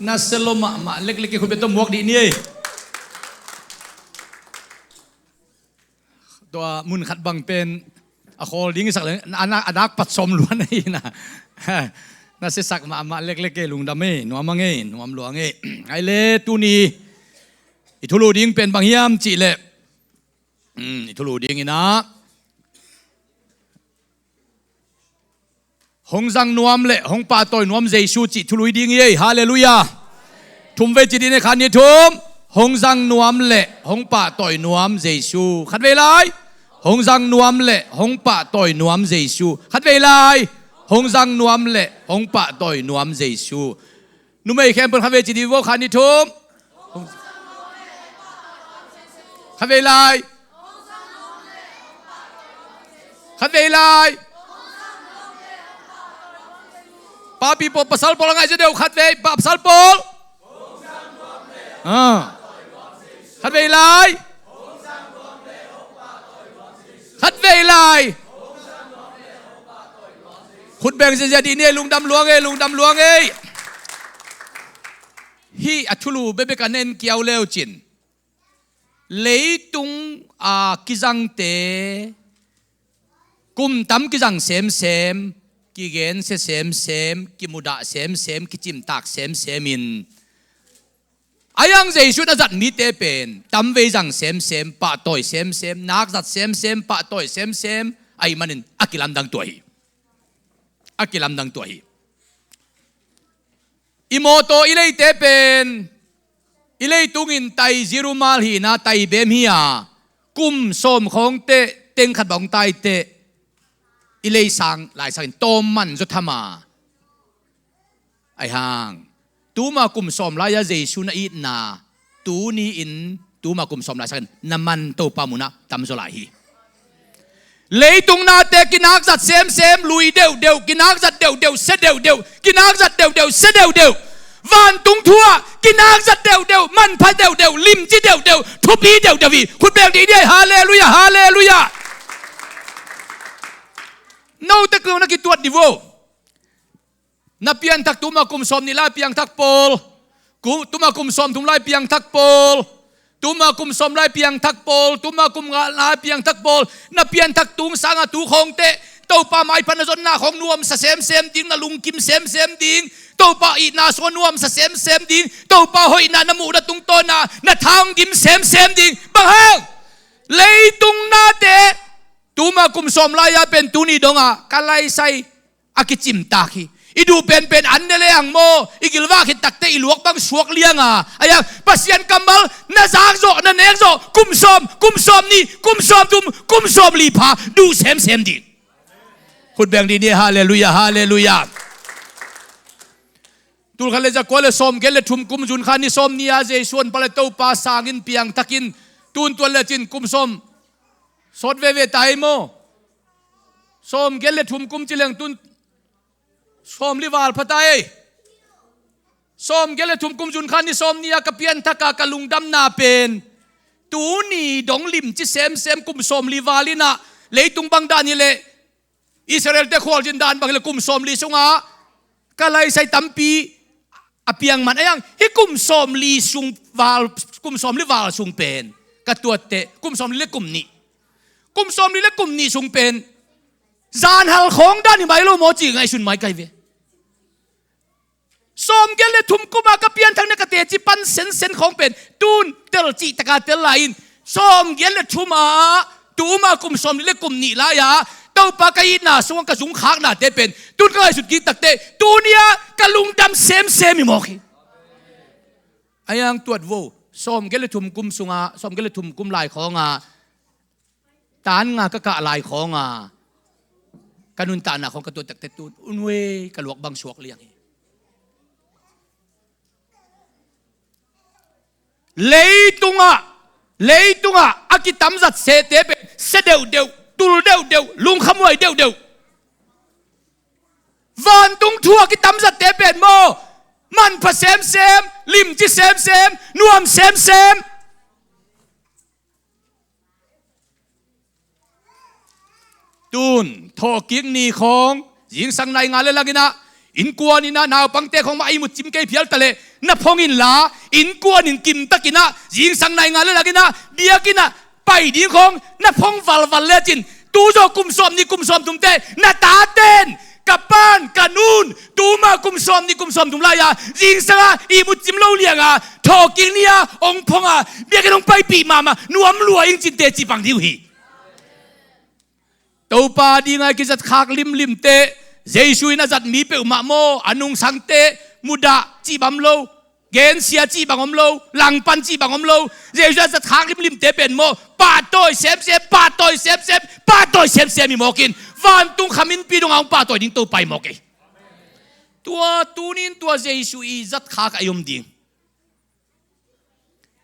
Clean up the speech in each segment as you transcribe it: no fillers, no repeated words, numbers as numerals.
น่าเซลมะเล็กๆคุณเป็นตัวหมวกดีนี่ตัวมุนขัดบังเป็นอโคดิ้งสักเลยอนักปัดสมล้วนนี่นะน่าเสสักมาเล็กๆลุงดำเม่หนวมมังเง่หนวมหลวงเง่ไอเล่ตูนีอิทุลูดิ้งเป็นบางยามจีเล่อิทุลูดิ้งนี่นะหงซังนวมเล่หงป่าต่อยนวมเจซูจิทุลุยดิ้งเย่ฮาเลลูยาทุ่มเวจิดีในขันนี้ทุ่มหงซังนวมเล่หงป่าต่อยนวมเจซูขัดเวลาหงซังนวมเละหงปะต่อยนวมเจซูขัดเวลาหงซังนวมเละหงปะต่อยนวมเจซูนุ่มไอ้แคมเปญขัดเวจิดีวขันนี้ทุ่มขัดเวลาขัดเวลาป้าปีโป้ปัสสาวะปอลไงจะเดียวขัดเวปัสสาวะปอลขัดเวลาขัดเวลาขุดแบ่งเสียดีเนี่ยลุงดำหลวงลุงดำหลวงฮีอัตุลูเบเบกันเน้นเกี่ยวเลวจินเลยตุงกิจังเตกุมตั้มกิจังเสมกิเกนเสมกิมุดะเสมกิจิมตักเสมินอายังเจสุดอาจัดมีเตเป็นตั้มเวจังเสมปะต่อยเสมนักจัดเสมปะต่อยเสมไอ้มันอักิลัมดังตัวฮีอักิลัมดังตัวฮีอิโมโตอิเลเตเป็นอิเลตุงินไตจิรุมาลฮีนาไตเบมฮีอากุมสมของเตเต็งขัดบองไตเตอิเลสังหลายสังโตมันจุดธรรมาไอ้ห่างตูมากุมสมลายเจสุนาอินนาตูนี้อินตูมากุมสมลายสังน้ำมันโตปามุนะตำโซลาฮีเลยตรงนาเตกินักจัดเสมลุยเดียวกินักจัดเดียวเสเดียวกินักจัดเดียวเสเดียววันตุงทั่วกินักจัดเดียวมันพัดเดียวลิมจีเดียวทุบีเดียวคุณแปลงดีเนี่ยฮาเลลูยาฮาเลลูยาโน้ตกลนักกิจตัวดิโวนับเพียงทักตุมากุมสมนิลาเพียงทักโปลตุมากุมสมทุมไลเพียงทักโปลตุมากุมสมไลเพียงทักโปลตุมากุมลาเพียงทักโปลนับเพียงทักตุงสังตูคงเตโตปาไม้พันจนนาของนวมเสมดิ้งนาลุงกิมเสมดิ้งโตปาอีนาสวนนวมเสมดิ้งโตปาหอยนาน้ำมูดตุงโตนาทางกิมเสมดิ้งบังเฮงเลยตุงนาเตตุมากุมสมลายเป็นตุนีดงกะไลไซอากิจิมตาคีอิดูเป็นอันเดเลงโมอิกิลวาคิตักเตอิลวกบังสวกเลียงอายังปัสยันกัมบัลนาซากโซนาเนกโซกุมสมนี่กุมสมตุมกุมสมลีพาดูเสมดีคุณแบ่งดีเนี่ยฮาเลลูยาฮาเลลูยาตุลคันเลจะกอเลสมเกเลทุมกุมจุนขันนิสมนีอาเจส่วนปะเลโตปาสางินเปียงทักินตุนตัวเลจินกุมสมสดเวไตโมสมเกเลทุมกุมจิเลงตุนสมลิวาลพะไตสมเกเลทุมกุมจุนขันนิสมนีอากะเปียนทักกะลุงดำนาเป็นตูนีดงลิมจิเสมกุมสมลิวาลินะเลยตุงบังดานิเลอิสราเอลเตขอลจินดานบางเลกุมสมลีสงากะไลใส่ตัมปีอเปียงมันไอ้ยังฮิกุมสมลีสุงวาลกุมสมลีวาลสุงเป็นกะตัวเตกุมสมลีเลกุมนี่กุมสมลีเลกุมนี่สุงเป็นจานหัลของด้านนี้ไม่รู้โมจิไงสุนไม่ไกลเวสมเกลเลทุมกุมากะเปียนทางนักเตจิปันเซนของเป็นตูนเตลจิตะกาเตลไลน์สมเกลเลทุมาตูมากุมสมลีเลกุมนี่ลายาเต้าปากายนาสวงกระสุงขากนาเตเป็นตุนก็ไอสุดกิตักเตตูเนียกะลุงดำเซมมิโมกีไอยังตรวจโวสมเกลทุมกุมสุงาสมเกลทุมกุมลายของตานงากะกะลายของกะนุนตานาของกระตัวตักเตตูนอุนเวกะลวกบางสวกเลียงเลยตุงอากิตัมจัดเสเตเป็นเสเดียวตุลเดียวลุงขโมยเดียววันตุงทั่วกิตำจัดเตเป็นโมมันผสมลิมจิเสมนวมเสมตูนทอกิงนีของยิงสังในงานเลยลักินะ อินกวนนี่นะนาวปังเตของมาไอมุดจิมเกยเพียลตะเลนับพงอินลาอินกวนอินกิมตะกินะยิงสังในงานเลยละกินะเบียกินะไปดีของนับพงวัลเลจินตูโจกุมสอมนี่กุมสอมตุมเตนาตาเตนกับบ้านกันนูนตูมากุมสอมนี่กุมสอมตุมลายายิงสังอีมุดจิมเล่าเลียงอ่ะทอกินเนี่ยองพงอ่ะเบียกันลงไปปีมานวมลัวอิงจินเตจีบังดิวฮีตัวปาดีไงกิจขากลิมเตเจสุยน่าจัดมีเปอมาโมอนุงสังเตมุดาจีบัมโลเกนเสียจีบังอมโลหลังปันจีบังอมโลเจสุยจัดขากลิมเตเป็นโมปาโต้เซฟปาโต้เซฟปาโต้เซฟมีโมกินวันตุงขมินปีดงเอาปาโต้ดิ้งตัวไปโมกิตัวตูนินตัวเจสุยจัดขากอายมดิ้ง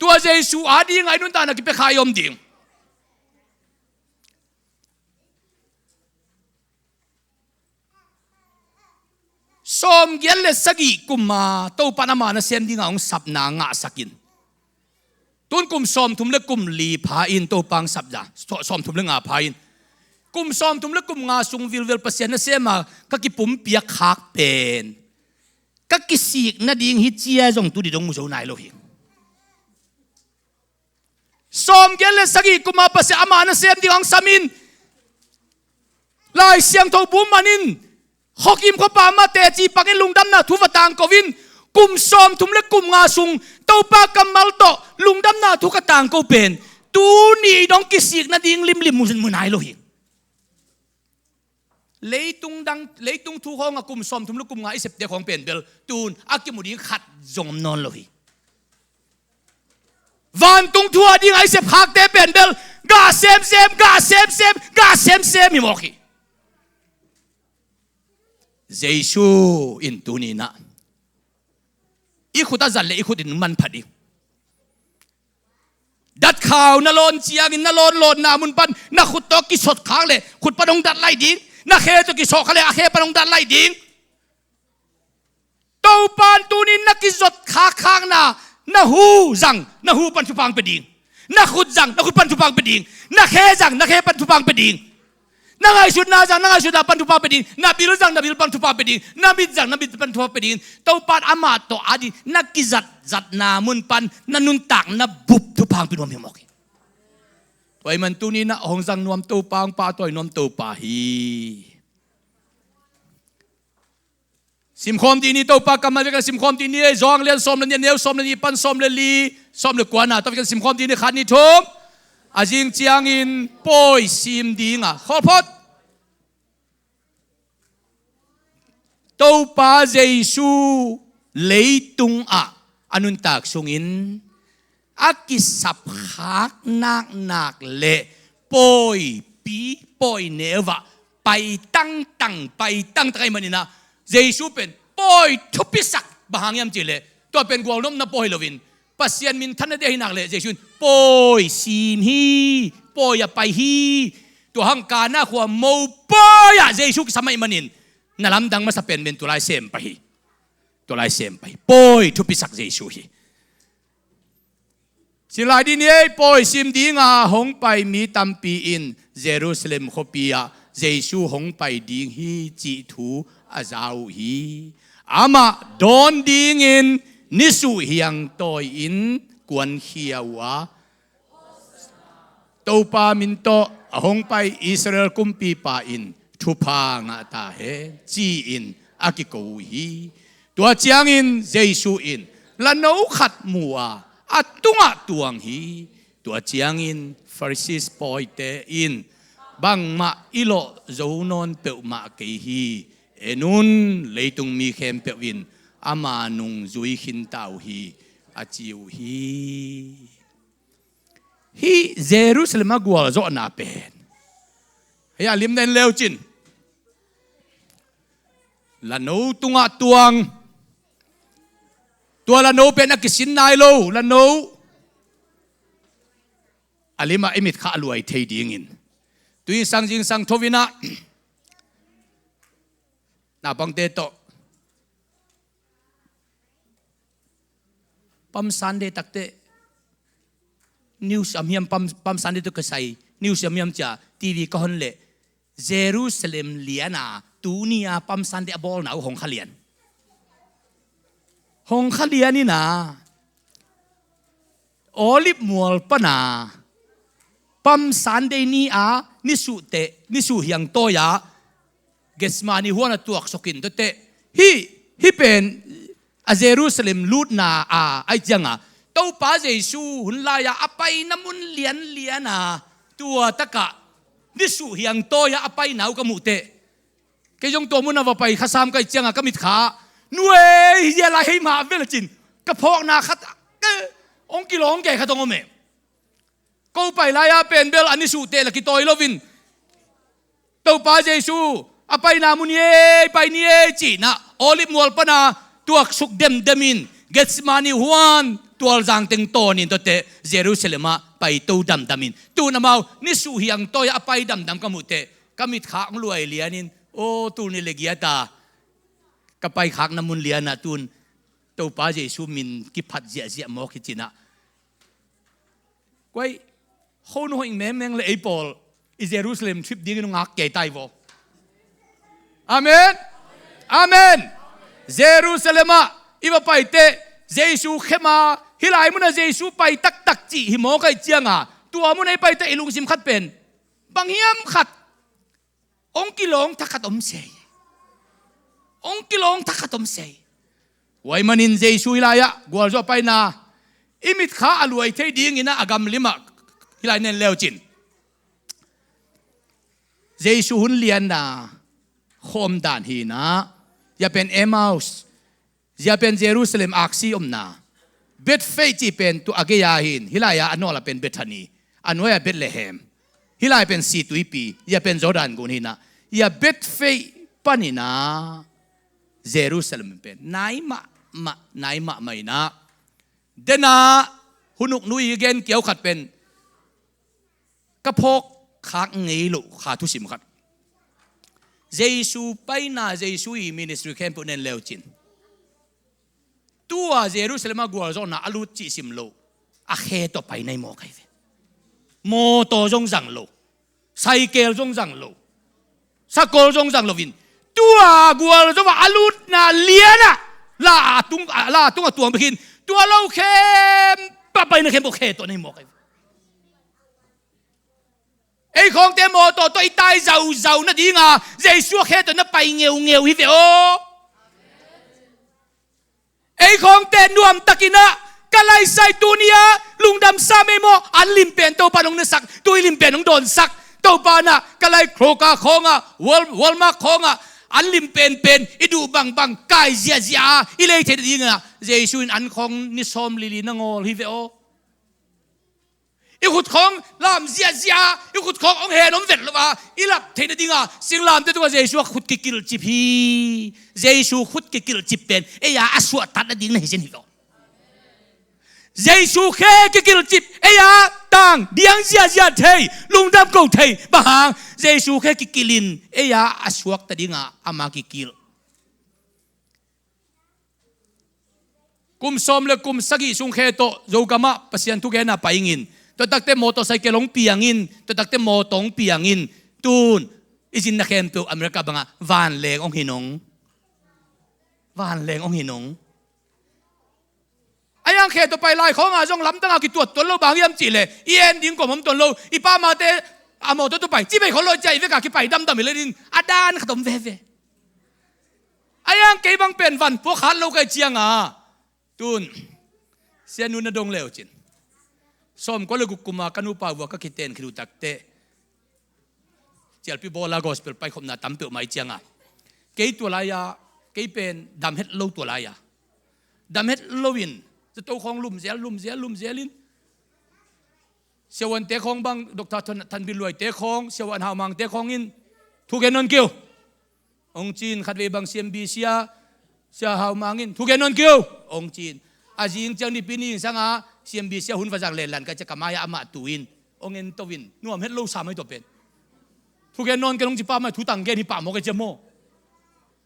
ตัวเจสุอาดีไงนุ่นตานักไปขายอมดิ้งสมเกียรเลสกีกุมมาตัวปนามานะเซมดิ้งเอาสับนางะสกินตุนกุมสมทุมเลกุมลีพาอินตัวปังสับดาสมทุมเลงาพาอินกุมสมทุมเลกุมงาสุงวิลเปเซียนนะเซมาก็กิปุ่มเปียขากเป็นก็กิสิกนะดิ้งฮิเจียจงตุดิดงมุโจนายโลหิสมเกียรเลสกีกุมมาเปเซียอามานะเซมดิ้งเอาสามินลายเสียงทบุมมันินฮอกิมเขาปามาเตจีปักลุงดำนาทุฟตางกวินกุมซอมทุมเล็กกุมงาซุงเต้าปากำมัลโตลุงดำนาทุกตางก็เป็นตูนี่ดองกิสิกนาดิงลิมมุนายโลหิเลยตุงทุกห้องกุมซอมทุมเล็กกุมงาอิเสพเดของเป็นเบลตูนอากิมุดิงขัดจงนอนโลหิวันตุงทัวดิงไอเสพฮักเตเป็นเบลกาเซมมีโมกิเจสูอินตูนีนะอีขุดอาจันเลยอีขุดอินมันพัดดิดัดข่าวนลอนเจียงนลอนโลนนามุนปันนักขุดตอกิสดค้างเลยขุดปนงดัดไล่ดิ้งนักเฮตอกิสดค้างเลยอาเฮปนงดัดไล่ดิ้งเต้าปานตูนีนักกิสดค้างนาหูจังนาหูปันทุพังไปดิ้งนักขุดจังนักขุดปันทุพังไปดิ้งนักเฮจังนักเฮปันทุพังไปดิ้งนางไอชุดนาจังนางไอชุดนาปันทุพาไปดินาบิลจังนาบิลปันทุพาไปดินาบิดจังนาบิดปันทุพาไปดิเต้าปันอามาโตอาดินักกิจัดนามุนปันนันุนตักนาบุบทุพางไปนวมเฮมอกตัวมันตุนีนะหงจังนวมเต้าปังปาตัวนวมเต้าปาฮีสิมคอมดีนี่เต้าปากำมาเรียกสิมคอมดีนี่จองเลี้ยนสมเลี้ยนเนียวสมเลี้ยนปันสมเลี้ยนลีสมเลี้ยนกวนน่ะต้องเป็นสิมคอมดีนี่ขันนี่ทุ่มอาจิงเจียงอินปอยซิมดีงะขอพอดตัวป้าเจสูเลยตุงอนุนตักสุงินอากิสับหักนักเละปอยปีปอยเนวะไปตั้งไตมันนี่นะเจสูเป็นปอยทุบปิสักบางยามจีเละตัวเป็นกวางล้มนับปอยลวินปัสยานมินท่านได้ให้นักเละเจสูนปอยซีมฮีปอยไปฮีตัวหังการน่าขวาโมปอยเจสูสมัยมันนินนั่นลำดังมาสเป็นตัวลายเซมไปปอยทุบปิสักเจสูฮีสิลายดีนี้ปอยซิมดีงาหงไปมีตัมปีอินเยรูซาเล็มขบียเจสูหงไปดีงฮีจิทูอาซาวฮีอามาโดนดีงินนิสุเฮียงตอยอินกวนเขียวะตัวปามินโตหงไปอิสราเอลกุมปีปาอินทุพางาตาเฮจีอินอากิโกฮีตัวเจียงอินเจสูอินละโนขัดมัวอัตุงะตวงฮีตัวเจียงอินฟาริสิสปอยเตอินบังมาอิโลโจนอนเปวมาเกฮีเอนุนเลยตุงมีเข้มเปวินอามานุงจุยขินตาวฮีอาจิวฮีเยรูซาเล็มกัวโจนาเป็นเฮียลิมเดนเลวจินละโนตุงะตวงตัวละโนเป็นนักสินนายโลละโนอลิมาเอมิดข้าลวยเทดีงินตุยสังจิงสังทวินะนาบังเตโตปั๊มซันเดตักเตนิวส์อเมียมปั๊มซันเดตุกษัยนิวส์อเมียมจ่าทีวีก็ฮันเล่เยรูซาเล็มเลียนาต ตูนี่ปั๊มซันเดบอลหนาวหงขเลียนหงขเลียนนี่นะโอลิฟมัวปนาปั๊มซันเดนี่นิสุเตนิสุเฮียงโตยาเกสมานีหัวนัตัวสกินตัวเตฮิเป็นเยรูซาเล็มลูดนาไอจังเต้าป้าเยซูหุ่นลายอภัยน้ำมุนเลียนตัวตะกะนิสุเฮียงโตยาอภัยหนาวกมุเตแกยงตัวมุนเอาไปข้าซ้ำก็จังก็มิดขาหน่วยเฮียไรให้มาเวลจินกระพอกนาขัดองกิโลองแกขัดตรงอเมก็ไปลายเป็นเบลอันนิสุเตละกิโตยโลวินเต้าป้าเยซูอภัยนามุนเย่ไปนี่จีนะโอลิฟมัวปนาตัวสุกเดมินเกสมานีฮวนตัวจางติงโตนินตัวเตเยรูซาเล็มไปตูดำมินตูนำเอานิสุเฮียงโตยอภัยดำกมุเตกมิดขางรวยเลียนินโอ้ตูนี่เลกียตากไปขางน้ำมุนเลียนะตูนตัวป้าเยซูมินกิพัดเจียมอกจินะก้อยเขาโน้อิงแม่งเลยไอ้ปอลอิเยรูซาเล็มทริปดีกันงักเกยไตวออาเมนอาเมนเยรูซาเล็มอีว่าไปเตเยซูเข้ามาฮิลายมุนเยซูไปตักจีหิมอกไอเจียงตัวมุนไอไปเตอิลุงซิมขัดเป็นบางเฮียมขัดองกิลงทักขัดอมเสยองกิลงทักขัดอมเสยไว้มันินเยซูฮิลายกัวจ่อไปนาอิมิดขาอรวยเทดีงินะอากำลิมะฮิลายเนนเลวจินเยซูหุนเลียนนาโคมด่านฮีนะอย่าเป็นเอมาอุสอย่าเป็นเยรูซาเล็มอักซีอมนาเบธเฟจีเป็นตัวอเกียหินฮิลายอันนู้นละเป็นเบธานีอันนู้นเป็นเบธเลเฮมฮิลายเป็นซีตุยปีอย่าเป็นจอร์แดนกุนหินะอย่าเบธเฟปานินะเยรูซาเล็มเป็นนายมะไม่นะเดน่าหุนุกนุยเกนเกี่ยวขัดเป็นกระพกขากเงี้ยลุขาทุสิมขัดเยซูไปนาเยซูอีมินิสทรีแคมป์เนนเลวจินตัวเยรูซาเล็มกัวจงน่ะอลุจิสิมโลอาเคต่อไปในโมไกเวโมโตจงจังโลไซเกลจงจังโลสกอลจงจังโลวินตัวกัวจงว่าอลุน่ะเลียนะลาตุงตัวไปกินตัวเราเข้มไปในเข้มโอเคตัวในโมไกไอ้ของเตโมตัวไอ้ตายเจ้านั่นดีงาเยซูแค่ตัวนั้นไปเงียวฮิเวโอไอ้ของเตนวมตะกินะกะไลใส่ตัวนี้ลุงดำซาเมโมอันลิมเปนตัวปานงเนสักตัวลิมเปนงโดนสักตัวปานะกะไลโครกาของวอลมาของอันลิมเป็นอิดูบังกายเจียอิเลยเทดีงาเยซูอันของนิสอมลิลีนงอฮิเวโออีขุดของลามเสียอีขุดขององเฮนอมเวทละว่าอีหลับเทนดิงาสิ่งลามเตตัวเยซูขุดกิลจิพีเยซูขุดกิลจิเป็นเอียอาสวดตัดดิ่งในเจนิโลเยซูแค่กิลจิเอียตังเดียงเสียเทลุงดำกูเทบางเยซูแค่กิลินเอียอาสวดตัดดิ่งอามากิลกุมสมและกุมสกิสุงเขโตโยกามะปัสยันทุกแกน่ะไปงินตัวตักเตมอเตอร์ไซค์ลงเปียงินตัวตักเตมอตงเปียงินตูนอิจินนักแข่งตัวอเมริกาบังวานเลงองหินงไอ้ยังแค่ตัวไปไล่ของจงล้ำตั้งกี่ตัวเราบางยามจีเลยเอ็นยิงกว่าผมตัวเราอีป้ามาเตะอามอตัวไปจีไปเขาลอยใจเวกากี่ไปดำเลยดินอาดานขดมเวไอ้ยังเก็บังเป็นวันพวกขันเราไกเจียงตูนเสียนุนดงเลวจินสมก็เลยกุมากันุปาวก็คิดเต้นคิดตักเตะเจ้าพี่โบลากอสเปิดไปขบหน้าตั้มเปิดไม่เจียงเกยตัวลายเกยเป็นดำเฮ็ดโลตัวลายดำเฮ็ดโลวินจะโตของลุ่มเสียลินเสวันเตะของบางดร.ทันบิลวยเตะของเสวันหามังเตะของอินทุกแกนนเกี่ยวองจีนขัดเวบังเซียมบีเซียเสียหามังอินทุกแกนนเกี่ยวองจีนอาจิงเจ้านี่ปีนี้สังเสียมบีเสียหุ่นฟ้าจากเลนลันก็จะกำมายาอามาตุวินองเงินตวินนัวเฮ็ดโลสามให้ตัวเป็นทุกแกนอนกันลงจีป้ามาทุตังแกนี่ป้าโมกันเจโม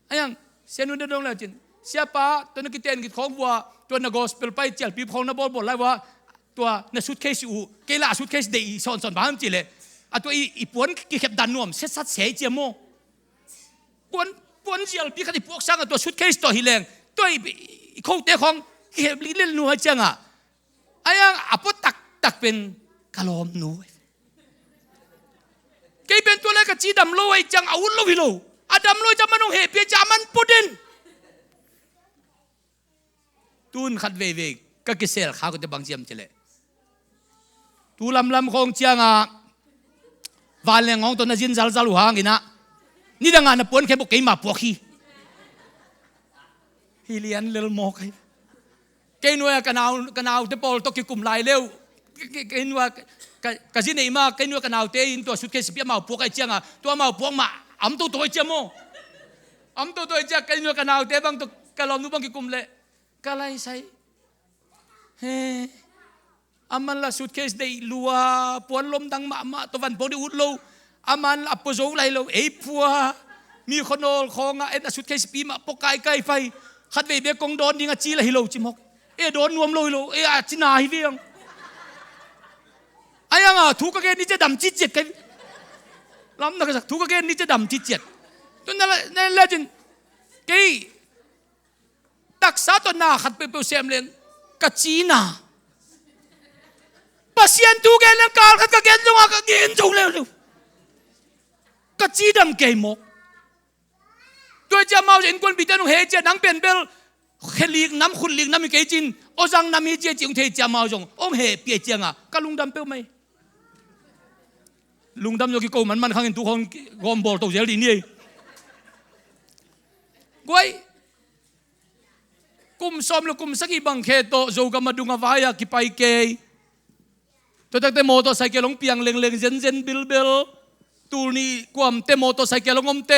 ไอ้ยังเสียนุนเดินลงแล้วจินเสียป้าตัวนักกิเตนกิของวัวตัวนักกอสเปลไปเจลปีของนักบอลบอกเลยว่าตัวนักสุดเคสอูเกล่าสุดเคสเดย์สอนบ้านจีเลยตัวอีปวนกิเก็บดันนวมเสียสัตเสียเจโม ปวนเจียลพี่ขัดพวกสร้างตัวชุดเคสตัวหิเลงตัวเขาเตะของเก็บลิ้นเล่นนัวจังอ่ะไอ้ยังอภุตักเป็นกะลอมนัวเก็บเป็นตัวเล็กกับจีดำลอยจังเอาอุ่นลอยโลอดำลอยจะมันองเหตุเปียจามันปุดินตูนขัดเวก็เกษตรข้าวก็จะบางเจียมเจเลตูลำของเจียงอ่ะวานแรงของตัวนั้นจินซัลซัลหัวกินนะนี่ดังงานนะปวนแค่บอกเกี่ยมาปวกขี้ฮิเลียนเลลมอกให้เกี่ยนัวกันเอาเตปอลตกกลุ่มลายเร็วเกี่ยนัวกันสิเนี่ยมาเกี่ยนัวกันเอาเตยินตัวสุดเคสเปียมาปวกไอเจียงอ่ะตัวมาปวกมาอ้ำตัวเจียมอ้ำตัวเจียเกี่ยนัวกันเอาเตบางตัวกันลองดูบางกลุ่มเลยก็ไล่ใส่เฮ้อามันละสุดเคสได้ลัวปวนลมดังมาตัววันพอดีอุดโลอามันอัปโปโซไลโลเอพัวมีคนโอลของเอ็ดสุดเคสปีมาปกไก่ไฟขัดเวเบกงโดนดิงจีละฮิโลจิมอกโดนนวมโลอาจินาฮิเวียงไอ้ยังถูกกระเกนนี่จะดำจิตเจ็ดกันล้ำนักสักถูกกระเกนนี่จะดำจิตเจ็ดตัวนั่นแหละจินกี่ตักษาตัวหน้าขัดเปเปเซมเลงกะจีนาpasien tu gen lang kal ka gen jong ka gen jong le ka chi dam ke mo toi cha mau in kon bi tan he che dang pen bel khelik nam khun lik nam ke chin o jang nam hi che chung the cha mau jong om he pie chiang a ka lung dam pe mai lung dam yo ki ko man khang in tu khong gom bol to zel di ni goi kum som lo kum saki bang khe to zo ga madunga vaya ki pai keตัวตั้งแต่มอเตอร์ไซค์ลงเปียงเล็งเจนบิลตูนี่ความเตมอเตอร์ไซค์ลงอมเต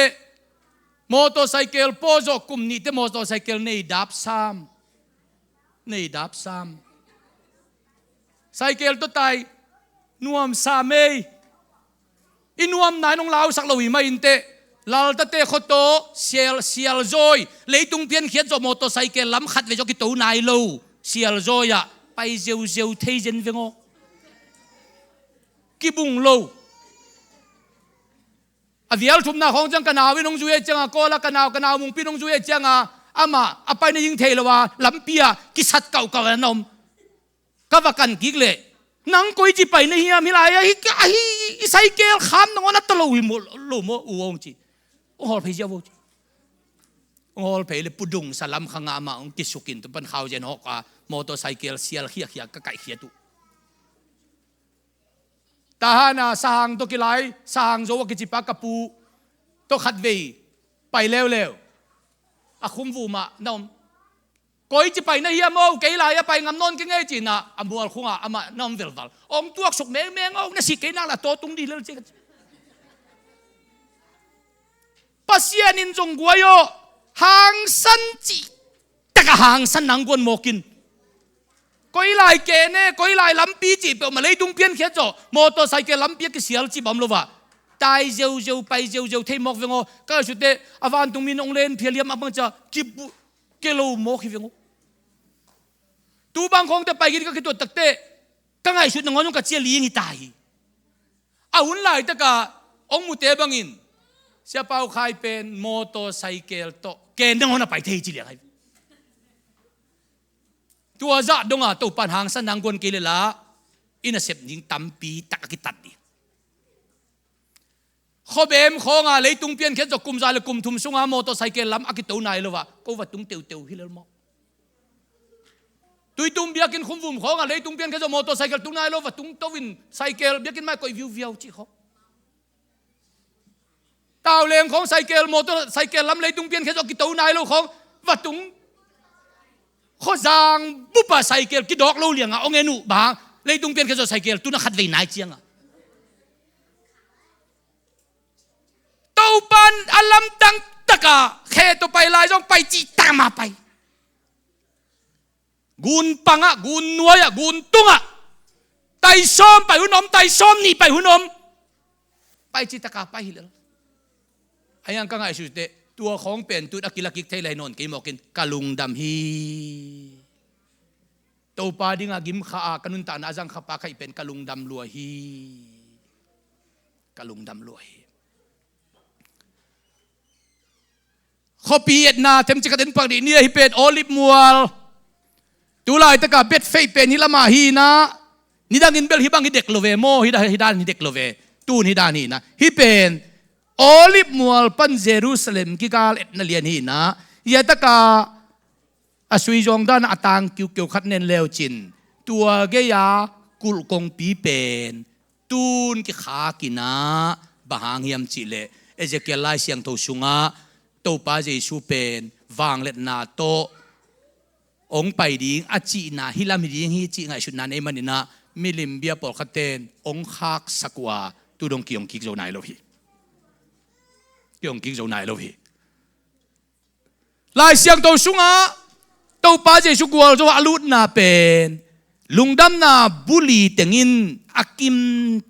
มอเตอร์ไซค์โปโจกุมนี่เตมอเตอร์ไซค์ในดับซ้ำไซค์ตัวตายนวมสามีอินวมนายน้องลาวสักลวิมาอินเตลาตเตขโตเซียลจอยเลยตุงเพียนเขียนจอมอเตอร์ไซค์ล้ำขัดเลยจอกิโตนายโลเซียลจอยอะไปเซลเทเจนเวงกิบุงโลอวิลทุมนาของจังกันเอาวินงจุเอจังอ่ะก็ละกันเอามุงพี่นงจุเอจังอ่ะอามาอไปในยิงเทลว่าลำเปียกิสัตเก่าๆนมก็ว่ากันกิกเลยนังกุยจีไปในเฮียมิลายฮิไซเกลขามนงนัตโลวิมโลโมอุองจีโอ้โหเพย์เจ้าโวจีโอ้โหเพย์เลยปุดุงสลัมขางามาองกิสุกินตุปันข่าวเจนฮอกมอเตอร์ไซค์เซียลเฮียก็ไก่เฮียตุตาหน้าสางตัวกิไลสางโจวกิจิปากกปูตัวขัดเวไปเร็วอาคุมฟูมาน้องก้อยจะไปในเฮียโม่กี่ไลไปงำนนกินไงจีน่ะอัมบัวคุ้งอ่ะอามาน้องเวลวัลองตัวสุกแมงเอาเนี่ยสิกี่นักละตัวตรงดีเลยจีปัสยานินจงกัวโยหางสันจีแต่ก็หางสันนังกวนโมกินก้อยไล่เกเน่ก้อยไล่ลำปีจีเปมาเลยตุงเพี้ยนเขียนจ่อมอเตอร์ไซค์ลำปีก็เสียจีบอมโลวะตายเจียวไปเจียวเทมอกเวงโก็สุดเดอวันตุงมีนองเลนเพียเลียมอังจะจิบเกลูมอกเวงตูบางคงแต่ไปกินก็คือตัวตักเตะก็ไงสุดนงอนก็เจียลีนี่ตายอาหุ่นไล่ตะกะองมุเตบังอินเสียเป้าใครเป็นมอเตอร์ไซค์โตเกนนงอนไปเทจิเลียตัวจะดงอ่ะตัวปัญหาสันนังกวนกิเลละอินเสพยิงตั้มปีตักกิตัดดิข้อเบมข้องอ่ะเลยตุงเพียนเขียนจากกลุ่มใจเลยกลุ่มทุ่มซุงอ่ะมอเตอร์ไซค์ล้ำอักิตัวนายเลยวะก็ว่าตุงเตียวฮิเลลมอตุยตุงเบียกินคุ้มวุ่มข้องอ่ะเลยตุงเพียนเขียนจากมอเตอร์ไซค์ตุงนายเลยวะตุงตัววินไซค์เบียกินไม่ก็วิวจีเขาตาวเลงของไซค์มอเตอร์ไซค์ล้ำเลยตุงเพียนเขียนจากกิตัวนายเลวของว่าตุงข้อจางบุปผาไซเคิลกิดอกเล่าเลี้ยงอ่ะองเงินุบางเลยตุงเปลี่ยนแค่จะไซเคิลตุนักขัดเวนัยเจียงอ่ะเต้าปันอลัมตังตะกะแค่ตัวไปลายจ้องไปจีตามมาไปกุนปังอ่ะกุนนัวอ่ะกุนตุ้งอ่ะไตซ้อมไปหุ่นอมไตซ้อมนี่ไปหุ่นอมไปจีตะกะไปหิเลไอ้ยังก็ไงสุดเดตัวของเป็นตุดอักิลักิกไทยไรนนกิมอกินกะลุงดำฮีตัวปาดิงากิมข้ากันุนตานาจังข้าปาใครเป็นกะลุงดำลัวฮีกะลุงดำลัวฮี ข้อปีเอ็ดนาเต็มจิกเต็นปักดีเนี่ยฮิเป็นโอลิฟมัวลตุลายตะกาเบ็ดเฟยเป็นฮิลามาฮีนะนิดังอินเบลฮิบังฮิเด็กโลเวโมฮิดานฮิเด็กโลเวตูนฮิดานีนะฮิเป็นโอลิฟมัวลปันเยรูซาเล็มกิกาลเอ็ดนาเลียนฮีนะยะตะกาอสุยจงด้านอตังกิวเกี่ยวขัดเนนเลวจินตัวเกียกุลกงปีเป็นตูนกิขากินะบางเฮียมจิเลเอเจเกลไลเสียงโตชุงะโตปาเจซูเป็นวางเล็ดนาโตองไปดิ้งอาจีนาฮิลามิดิ้งฮิจีไงชุดนั้นเอมันนะมิลิมเบียปอลคัตเตนองคักสักว่าตูดงกิยงกิกโจนายโลฮีกิยงกิกโจนายโลฮีไลเสียงโตชุงะโตปาเจซูกัวโจอาลุดนาเป็นลุงดำนาบุลีเตงินอากิม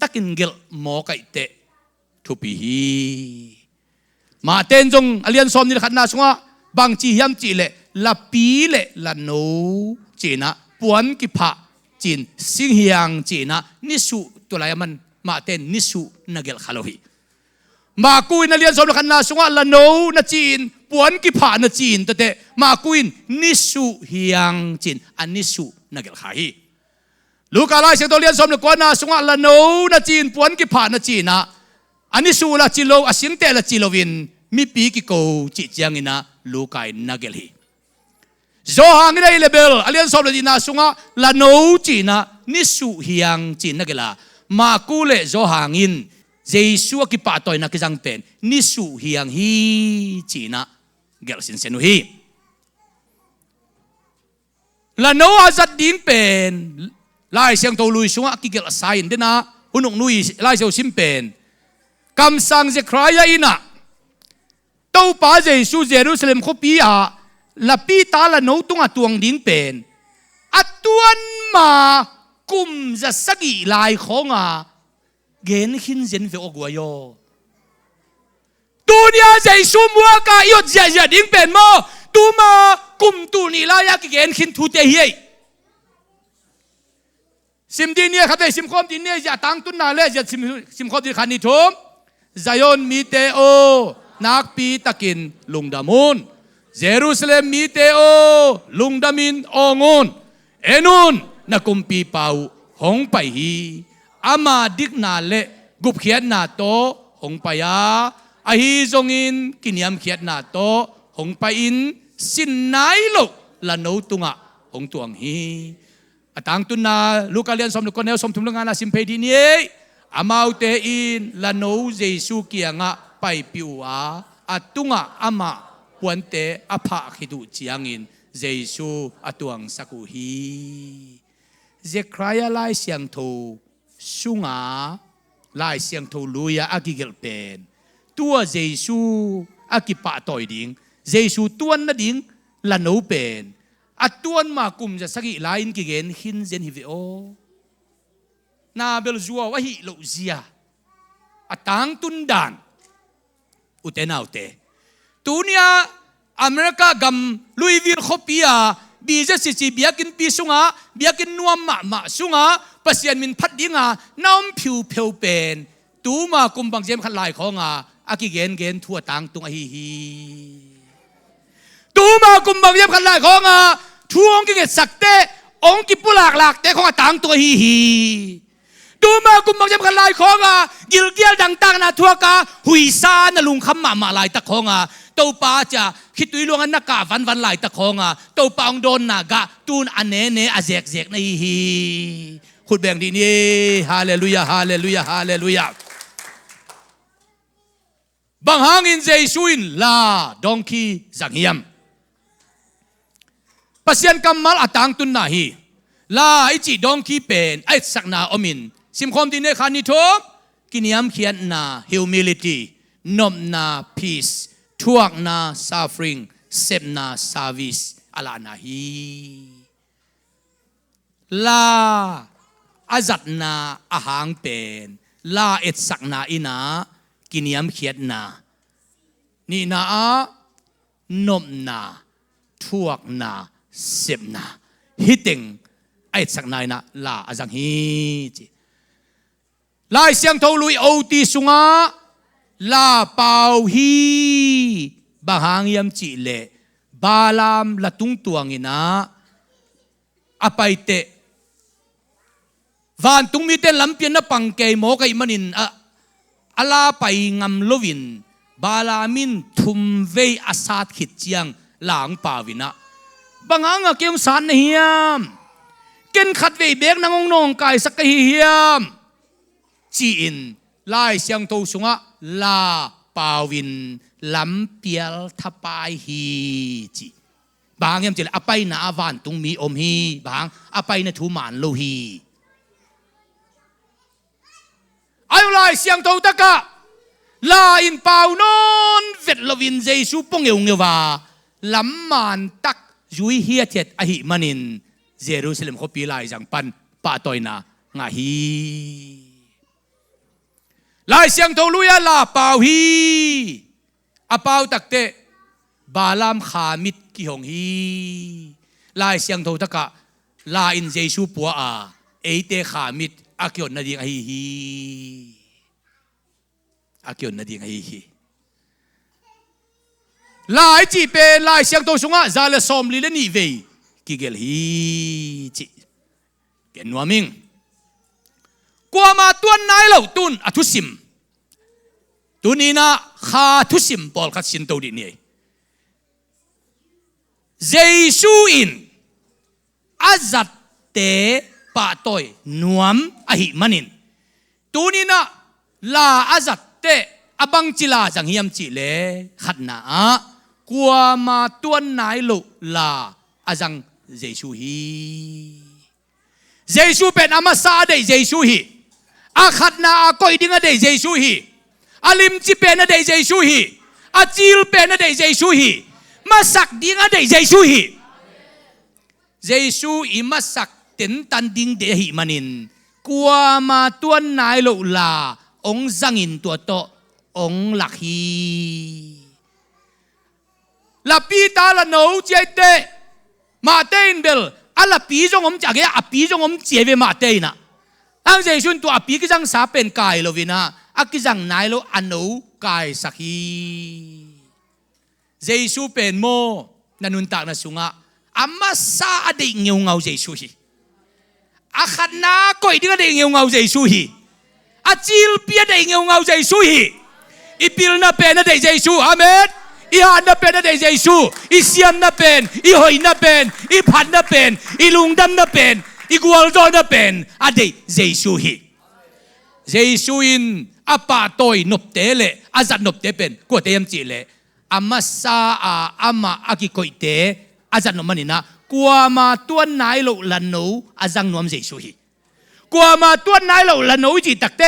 ตักินเกลโมไกเตทุปีฮีมาเต้นจงอเลียนซอมนี่ขันนาสงะบางจียมจีเลละปีเลละโนจีนะปวนกิพะจีนสิงเฮียงจีนะนิสุตัวไรมันมาเต้นนิสุนักเกลขลุยมาคุยนเลียนซอมนี่ขันนาสงะละโนนะจีนปวนกิพะนะจีนแต่เตมาคุยนิสุเฮียงจีนอันนิสุนักเกลขาฮีลูกอะไรเสียงตัวเลียนซอมนี่กวนนาสงะละโนนะจีนปวนกิพะนะจีนะอันนี้สูละจิโลอาศิงเตละจิโลวินมีปีกิโกจิจังอินะลูกายนักเกลีโจฮังได้เลเบลอเลียนสอบเลยดีนะสุงะละโนจีนะนิสุเฮียงจีนักเกลามากูเลโจฮังอินเจสุกิปะตอยนักจังเป็นนิสุเฮียงฮีจีนะเกลสินเซนุฮีละโนอาจัดดิ้งเป็นไล่เสียงตัวลุยสุงะกิเกลสายอินเดนะหุนงลุยไล่เสียวซิมเป็นคำสั่งจะใครยินะเต้าป้าเจสุเยรูซาเล็มขบีอาละปีตาละโนตุงอตวงดิ้งเป็นอัตวนมากุมจะสกีลายของอาเกณฑ์หินเจนเฟออกวายโยตัวเนี้ยเจสุมัวกายดเจดิ้งเป็นโมตัวมากุมตัวนี้ลายกเกณฑ์หินทุเตเฮซิมดีเนี่ยครับแต่ซิมคอมดีเนี่ยจะตั้งตุนนาเลจะซิมคอมดีขันนิทมซายอนมีเตโอนักปีตะกินลุงดามุนเยรูซาเล็มมีเตโอลุงดามินองุนเอนุนนักกุมปีเป่าหงไปฮีอามาดิกนาเลกุบเขียนนาโตหงไปยาอาฮีจงอินกินยามเขียนนาโตหงไปอินสินไนโลละโนตุงะหงตวงฮีตั้งตุนนาลูกเลียนสมลูกคนเนลสมทุมลงงานสิมเพดีนี้อามาอุเตอินละโนเจสุเกียงะไปปิวอาอัตุงะอามาปวนเตอภาคิดุจียงอินเจสุอัตวงสักุฮีเจครายาไลเสียงโทสุงาไลเสียงโทลุยอากิเกลเป็นตัวเจสุอากิปะต่อยดิงเจสุตัวนั่นดิงละโนเป็นอัตวนมากุมจะสกิไลน์กิเกนหินเจนฮิวิโอนาเบลจัววะฮิโลเซียอัตังตุนดานอุเตนาอุเตตูเนียอเมริกากัมลุยวิลขบีอาบีเจสิจีเบียกินปีสุงาเบียกินนัวมาสุงาปัสยันมินพัดดิงาน้ำผิวเพียวเป็นตูมากุมบังเจมขันลายของอากิเกนทั่วตังตุงฮีฮีตูมากุมบังเจมขันลายของทั่วองกิเกสักเตองกิปุลากหลักเตของตังตัวฮีฮีดูมากุมบังจำกันลายของกิลเกียลดังตั้งนะทั่วกาหุยซานะลุงคำมาลายตะของเต้าป้าจะคิดตุยลวงนักกาวันลายตะของเต้าป้าองโดนนากะตูนอันเนอาเจกนี่ฮีขุดแบ่งดีนี่ฮาเลลูยาฮาเลลูยาฮาเลลูยาบังฮังอินเจสุอินลาดองคีจังเฮียมปัสยันกัมมัลอตังตุนนาฮีลาไอจีดองคีเป็นไอสักนาอมินสิมคอมดีเนคานิทบกินยามเขียนนา humility นมนา peace ทวกนา suffering เซมนา service อาลานาฮีลาอาจัดนาอาหางเป็นลาเอสักนาอินากินยามเขียนนานี่นานมนาทวกนาเซมนาฮิติงไอสักนายนะลาอาจังฮีจีลายเสียงทลุยโอตีสุงาลาเปาฮี บางหางยำจีเลบาลามละตุงตัวงินะอภัยเตวันตุงมีเต้นลำเปียนนับปังเกยโมกไอมันินอาลาไปงำลวินบาลามินทุมเวอาซาดขิดเจียงหลังป่าวินะบางหางเกี่ยงสารเฮียมเกินขัดเวเบกนางนองกายสักเฮียมจีอินไล่เสียงโตสุงะลาปาวินลำเปียลทับไปฮีจีบางยามจีอภัยนาอวันตุงมีอมฮีบางอภัยนาทุมานโลฮีไอ้ไล่เสียงโตตะกะลาอินเปานอนเวทลวินเจซูปงเอวเงวาลำมันตักยุยเฮียเจ็ดอหิมันินเยรูซาเล็มเขาปีลายจังปันปาตอยนางาฮีลายเสียงโตลุยลาเปาฮีอเปาตักเตบาลามขามิดกิหงฮีลายเสียงโตตะกะลาอินเจซูปัวอาเอเตขามิดอาเกียนนาดีงฮีอาเกียนนาดีงฮีลายจีเป็นลายเสียงโตสุงะซาเลสอมลิเลนีเวกิเกลฮีจีเกนนัวมิงกว่ามาตัวนายเหล่าตุนอทุสิมตุนีนะขาทุสิมปอลขัดสินโตดินี่เจซูอินอาจัดเตปะตอยนวมอหิมันินตุนีนะลาอาจัดเตอบังจิลาจังฮิยมจิเลขัดนากว่ามาตัวนายเหล่าลาอาจังเจซูฮีเจซูเป็นอามาซาเดเจซูฮีอาขัดนาอาก้อยดิ้งเดเจซูฮีอาลิมจิเป็นเดเจซูฮีอาจิลเป็นเดเจซูฮีมาสักดิ้งเดเจซูฮีเจซูอิมาสักเต็นตันดิ้งเดหิมันินกว่ามาตัวนายโลลาองจังอินตัวโตองหลักฮีลาปีตาละโนเจเตมาเตนเบลอาลาปีจงอมจากเกอปีจงอมเจเวมาเตนะตั้งใจชุนตัวอปีกิจังสาเป็นกายโลวินะอากิจังนายโลอันโนกายสักฮีเจซูเป็นโมนันุนตากนัสุงะอามาซาอดีเงียวเงาเจซูฮีอาขันนาก้อยดิ้งอดีเงียวเงาเจซูฮีอาจิลเปียอดีเงียวเงาเจซูฮีอีปิลนาเป็นอดีเจซูอาเมนอีหานนับเป็นอดีเจซูอีเซียมนับเป็นอีหอยนับเป็นอีพันนับเป็นอีลุงดำนับเป็นอีกัวลโดนับเป็นอดีเจซูฮีเจซูอินอาปาโตยนบเตเลอาจัดนบเตเป็นกัวเตยมจีเลอามาซาอามาอากิโกยเตอาจัดนบมันนี่นะกัวมาตัวนายโลลันโนอาจังนวมเจซูฮีกัวมาตัวนายโลลันโนจีตักเต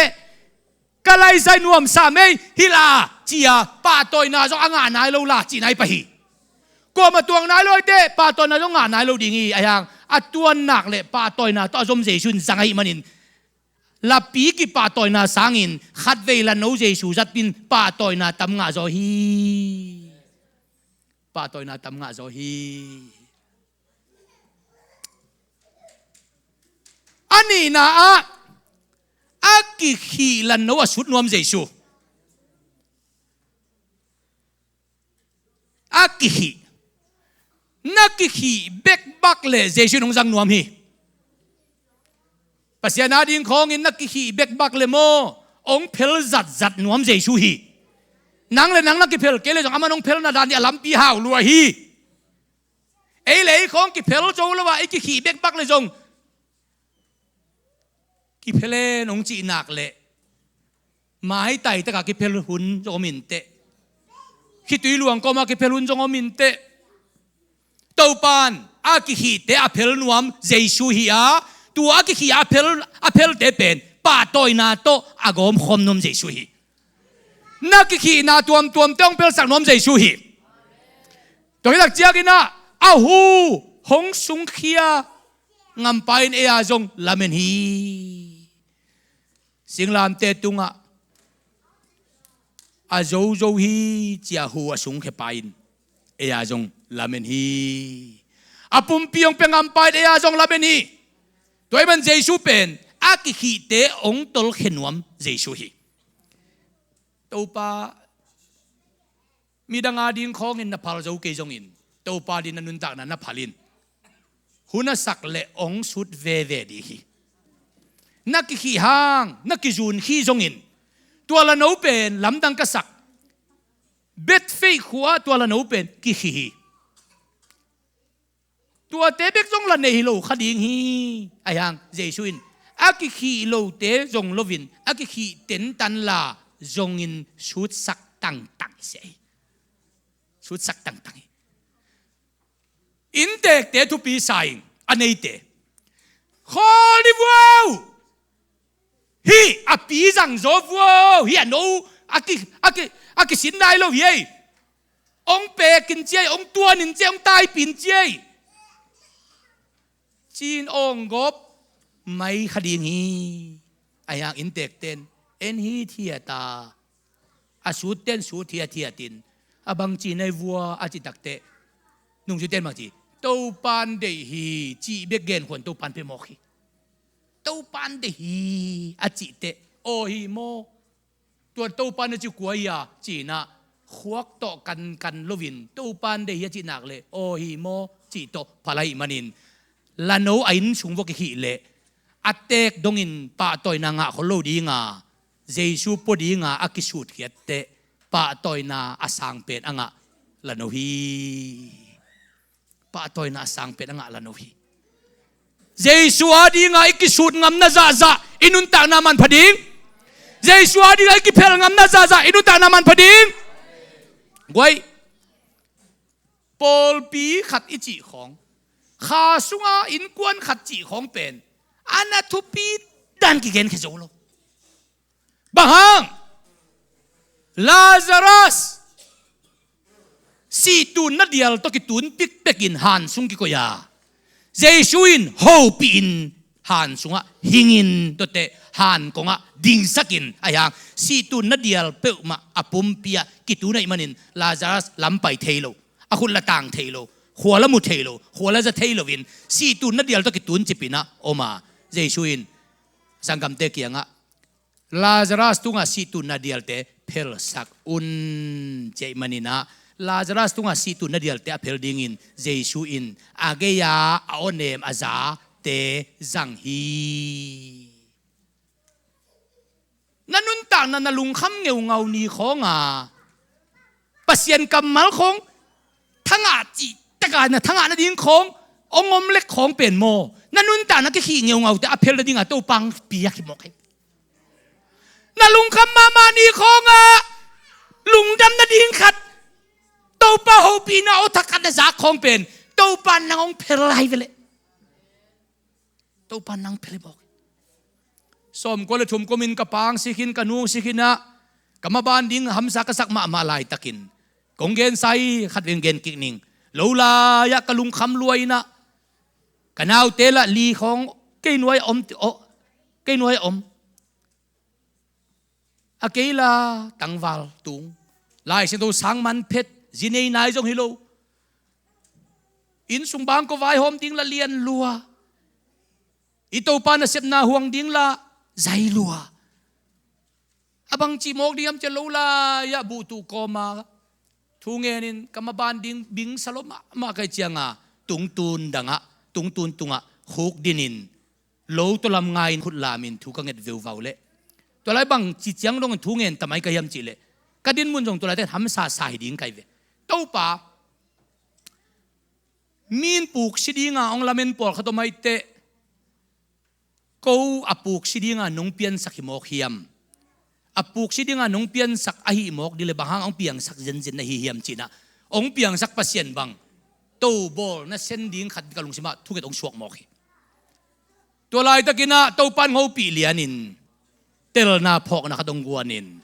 กะไลไซนวมสามเอฮิลาจียปาตอยนาจงอ่างนายโลลาจีนายปะฮีกว่ามาตัวนายโลเตปาตอยนาจงอ่านายโลดิงีไอ้ยังอัตตัวหนักเลยปาตอยนาต่อสมเจชุนสังหิมันินลาปีกิปาตอยนาสังอินขัดเวลาโนเจชูจัดปินปาตอยนาตำงาโจฮีปาตอยนาตำงาโจฮีอันนี้นะอากิขีลันโนวสุดนวมเจซูอากิขีนักกิขีเบกบักเลเจซูนงจังนวมฮีปัสยานาดิงของอินนักกิขีเบกบักเลโมองเพลจัดนวมเจซูฮีนังเลยนังนักกิเพลเกเลจงอามันองเพลนาดานยาลัมปีฮาวลัวฮีเอเลยของกิเพลจงละว่าไอกิขีเบกบักเลยจงกิเพลนองจีนักเลมาให้ไต่ตะกะกิเพลหุนจงมินเตคิดตุยหลวงก็มากิเพลหุนจงมินเตเต้าปานอากิขีเตอเพลนวมเจซูฮีอาตัวอากิขีอเพลเตเป็นปาตอยนาโตอากอมคมนมเจซูฮีนักกิขีนาตัวมต้องเพลสักนมเจซูฮีตัวที่ตักเจียกินะอาหูหงสุงเขียงำไปเอียจงลาเมนฮีสิงลามเตตุงะอาโจฮีเจียหัวสุงเขปายเอียจงลาเมนฮีอาปุ่มปียงเป็นงำไปเอียจงลาเมนฮีตัวมันเจซูเป็นอากิขีเตองตลเขนวมเจซูฮีตัวปา มีดังอาดิงของอินนับพาลเจ้าเกยจงอินโตปาดินนุนตักนันนับพาลินหุนสักเละองสุดเวเวดีฮีนักขี้หางนักจูนขี้จงอินตัวละโนเป็นลำดังกษักเบ็ดเฟยขัวตัวละโนเป็นกี่ขี้ตัวเตเบกจงละเนฮิโลขดิงฮีไอฮังเจสุอินอากิขี้โลเตจงโลวินอากิขี้เต็นตันลาจงอินชุดสักตังตังเสียชุดสักตังตังอินเด็กเตทุปีสายอันนี้เตขอลิวฮีอปีจังโจวฮีอันโนอากิสินได้โลฮีองเปกินเจองตัวนินเจองตายปินเจจีนองกบไม่ขดิงฮีไอ้ยังอินเด็กเต้นเอ็นฮีเทียตาอาสูดเต้นสูดเทียตินอาบังจีในวัวอาจิตักเตนุ่งจุดเต้นบางจีเต้าปันเดฮีจีเบกเกนคนเต้าปันเปโมกีเต้าปันเดฮีอาจิเตโอฮีโมตัวเต้าปันจะกลัวยาจีน่ะขวักโตกันโลวินเต้าปันเดฮีจีนักเลยโอฮีโมจีโตพลายมันินลาโนไอ้นสุงวกฮีเละอัตเตกดงอินป่าต่อยนางะคนโลดีงาเจสูปดีงาอากิสุดเขียเตป่าต่อยนาอาสังเป็ดอ่างะลาโนฮีป่าต่อยนาอาสังเป็ดอ่างะลาโนฮีเจสูอาดีงาอากิสุดงามนาซาซาอินุนตานามันพดิงเจสูอาดีงาอากิเพลงามนาซาซาอินุนตานามันพดิงไว้ปอลปีขัดอิจิของข้าสุงาอินกวนขัดจีของเป็นอันนั้นทุปีดันกิเกนแค่โจโลบางฮังลาซารัสสีตุนนัดเดียลตกิตุนปิกเปกินฮันสุงกิโกยาเจสุอินโฮปีนฮันสุงะหิงินตัวเตฮันกงะดิงสักินไอ้ยังสีตุนนัดเดียลเปอมาอปุมเปียกิตุนไอมันินลาซารัสลำไปเทโลอาคุณละต่างเทโลหัวละมุเทโลหัวละจะเทโลวินสีตุนนัดเดียลตกิตุนจิปินะโอมาเจสุอินสังกัมเตกียงะลาซารัสตุงะสีตุนนัดเดียลเตเพลสักอุนเจมันินะลาซารัสตุงะสีตุนนัดเดียลเตเพลดิงินเจสุอินอาเกียอาโอเนมอาซาเตซังฮีนันนุนต่างนันลุงคำเงาเงานีของปัสยันกำมัลของทั้งจีตะการนะทั้งนัดดิ้งขององอมเล็กของเป็นโมนันนุนต่างนักขี้เงาเงาแต่อเพลดิงตัวปังปียกิโมกนันลุงคำมานีของลุงดำนัดดิ้งขัดตัวป้าโฮปีนาอทักกันจะจากของเป็นตัวปันนางเพลไลไปเลยตัวปันนางเพลบอกสมก็เลยชุมก็มินกระปางสิกินกระนูสิกินนะกรรมบาลดิ้งหำสักสักมาลายตะกินกงเกนไซขัดเวียงเกนกินิงโลลายะกะลุงคำรวยนะกันเอาเตละลีของเกนไว้อมเกนไว้อมอาเกลาตังวาลตุงลายเส้นตัวสังมันเพชรจีเนยนายจงฮิโลอินสุงบางก็ไว้หอมดิ้งละเลียนลัวอิโตปานะเสพนาห่วงดิ้งละใจลัวabang cimok diam celula ya butu koma tungenin kamaban ding bing saloma makai cianga tungtun danga tungtun tunga huk dinin lo tolam ngai khut lamin thu kanget veu vaule tolai bang chi chiang dong tungen tamai kayam chile kadin mun jong tolai te hamsa sai ding kai ve topa min puk sidinga ong lamen por khatomai te ko apuk sidinga nong pian sakimok hiam apuk sidinga nong pian sak ahi mok dile bahang ong piang sak jen na hi hiam china ong piang sak pasien bang to bol na sending khat kalung sima thuket ong suak mok hi to lai takina to pan ngo pi lianin tel na phok na kadong guanin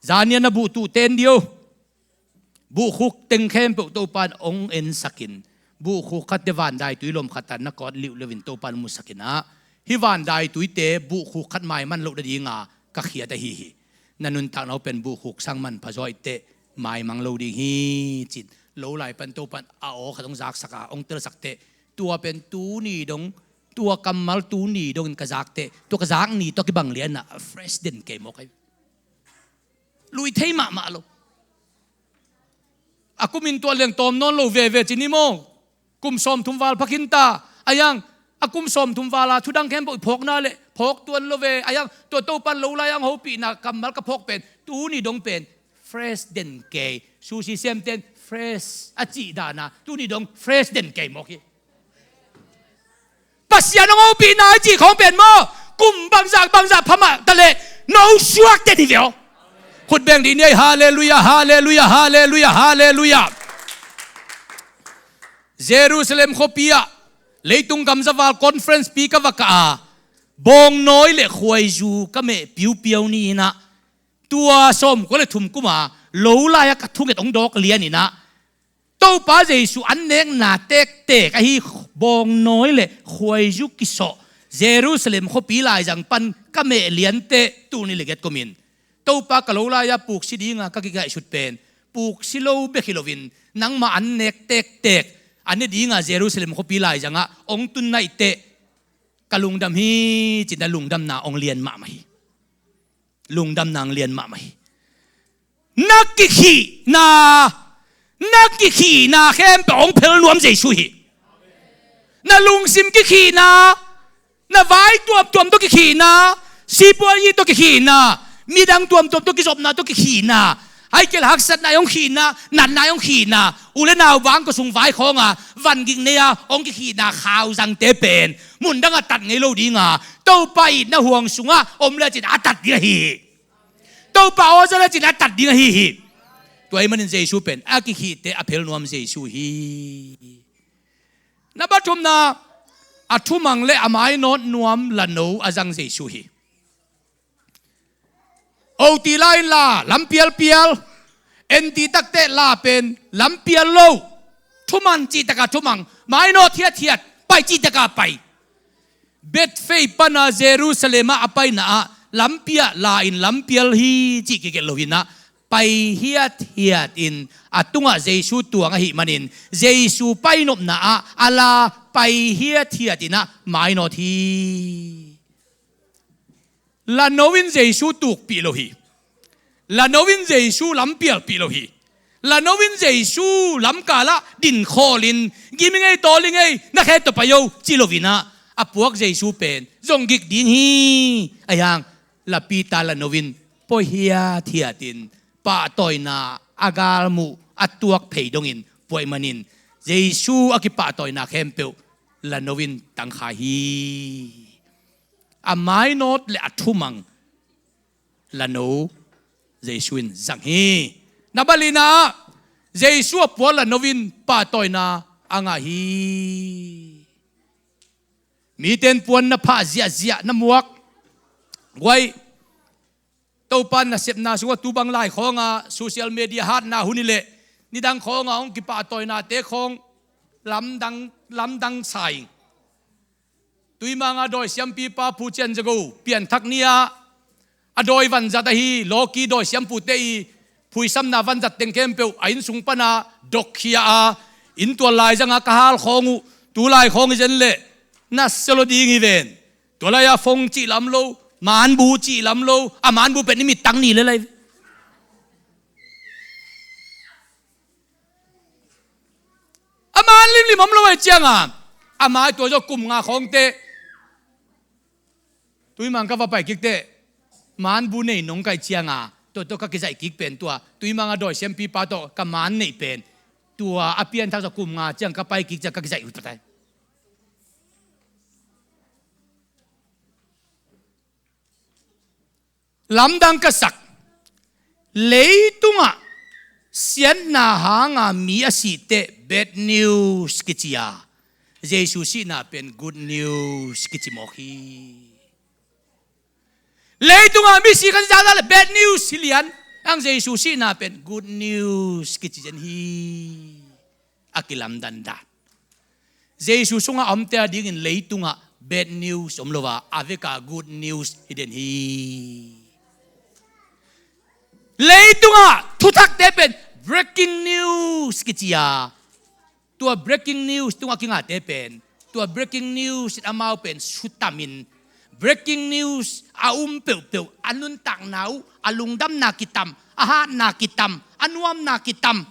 zania na bu tu ten dio bu khuk teng khempeuh to pan ong en sakin bu khuk khat dewan dai tuilom khatan na kot liu lewin to pan mu sakina hi van dai tuite bu khuk khat mai man lo da dinga ka khia ta hi nanun tak nau pen bu khuk sang man phajoi te mai mang lo ding hi chin lo lai pan to pan a o khatong zak saka ong tel sak te tua pen tu ni dong tua kamal tu ni dong ka zak te to ka zak ni to ki bang lian na fresh den ke mo kai lui thei ma lo aku min tua leng tom non lo ve chini mo kum som thum wal phakinta ayang akum som thum wala thudang kem phok na le phok tuan lo ve ayang to pan lo la yang ho pi na kamal ka phok pen tu ni dong pen fresh den ke sushi sem ten fresh achi dana tu ni dong fresh den ke mo ki pasya no ho pi na chi khong pen mo kum bang za phama ta le no shuak te di veo khut beng di nei hallelujah hallelujah hallelujah hallelujah Jerusalem khopia leitung kam zawal conference pi ka waka bong noi le khoi ju ka me piu ni na tua som ko le thum kuma lo la ya ka thung ke tong dok lian ni na Topa Zeisu an nek na tek a hi bong noi le khoi ju ki so Jerusalem khopi lai jang pan ka me lian te tu ni le get komin Topa ka lo la ya puk si dinga ka ki ga shut pen puk si lo be khilovin nang ma an nek tek ane dinga Jerusalem khopi lai janga ong tun nai te kalungdam hi china lungdam na ong lian ma mai lungdam nang lian ma mai nakiki na khempeuh ong phel nuam Zeisu hi na lungsim ki khi na vai tuam to ki khi na sipua yi to ki khi na midang tuam to ki sop na to ki khi na ai kel haksat na yong khi na nan na yong khi na ule na wang ko sung vai khonga van ging nea ong ki khi na khaw jang te pen mun danga tat ngei lo dinga to pai na huang sunga om la chin atat dia hi to pa o za la chin atat dia hi toy manin Zeisu pen aki khi te aphel nuam Zeisu hi na bathum na athumang le amai not nuam la no azang Zeisu hi o ti lai la lampial enti takte la pen lampial lo thuman chi taka thumang mai no thiat pai chi taka pai bet fei pana Jerusalem apai na lampia la in lampial hi chi ke lovina pai hiat in atunga Zeisu tuanga hi manin Zeisu pai nop na ala pai hiat ina mai no thi la novin Zeisu tuk pi lo hi la novin Zeisu lampial pi lo hi la novin Zeisu lam kala din kholin gimingei tolingei na khe to payo chi lovina apuak Zeisu pen zongik din hi ayang la pita la novin po hiat in pa toina agalmu atuak peidongin poi manin Zeisu akipa toina khempeuh la novin tangkha hi amai not le athumang la no Jeisuin Zang hi nabalina Zeisu apol la novin pa toina anga hi mi ten puan na pha zia na muak wai Topan na sep na suwa tubang lai khonga social media hat na hunile nidang khonga ong ki pa toina te khong lamdang sai tui manga doi siam pi pa pu chen jago pian thak nia adoi van zata hi loki doi siam pu te phui sam na van zat teng khempeuh ain sung pana dokhia in to lai janga ka hal khongu tu lai khong jen le na selo ding hi ven to la ya phong chi lam lo man bu chi lam lo man bu pen ni mi tang ni le lai man lim om lo ai chiang ma to jo kum nga khong te tui mang ka va pai kik te man bu nei nong kai chiang to ka ki zai kik pen tua tui mang doi sem pi pa to ka man nei pen tua apian thak kum nga chiang ka pai kik cha ka ki zai ut tai lamdang ka sak leitunga sian na hanga mi asi te bad news kichia Zeisu si na pen good news kichimohi leitunga mi si kan jala bad news silian ang Zeisu si na pen good news kichijen hi akilam danda Zeisu sunga amte ding in leitunga bad news omlova aveka good news hidden hi leitunga thutak te pen breaking news kichia tua breaking news tunga kinga te pen tua breaking news it amau pen sutamin breaking news peu anun tak nau alungdam na kitam aha na kitam anuam na kitam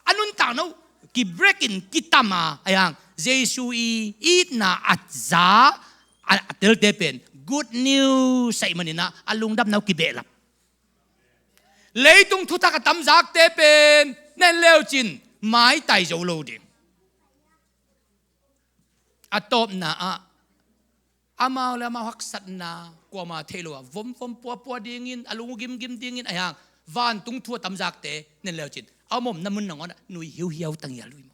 anun tang no ki break in kitama ayang Zeisu it na atza atel tepen good news sai manina alung dam nau ki belap leitung thuta ka tam zak tepen nen leo chin mai tai zo lo ding atop na amao la ma haksat na kwa ma thelo vom pua dingin alung gim dingin ayang van tung thua tam zak te nen leo chin amom namun nang nui hiu tang ya lui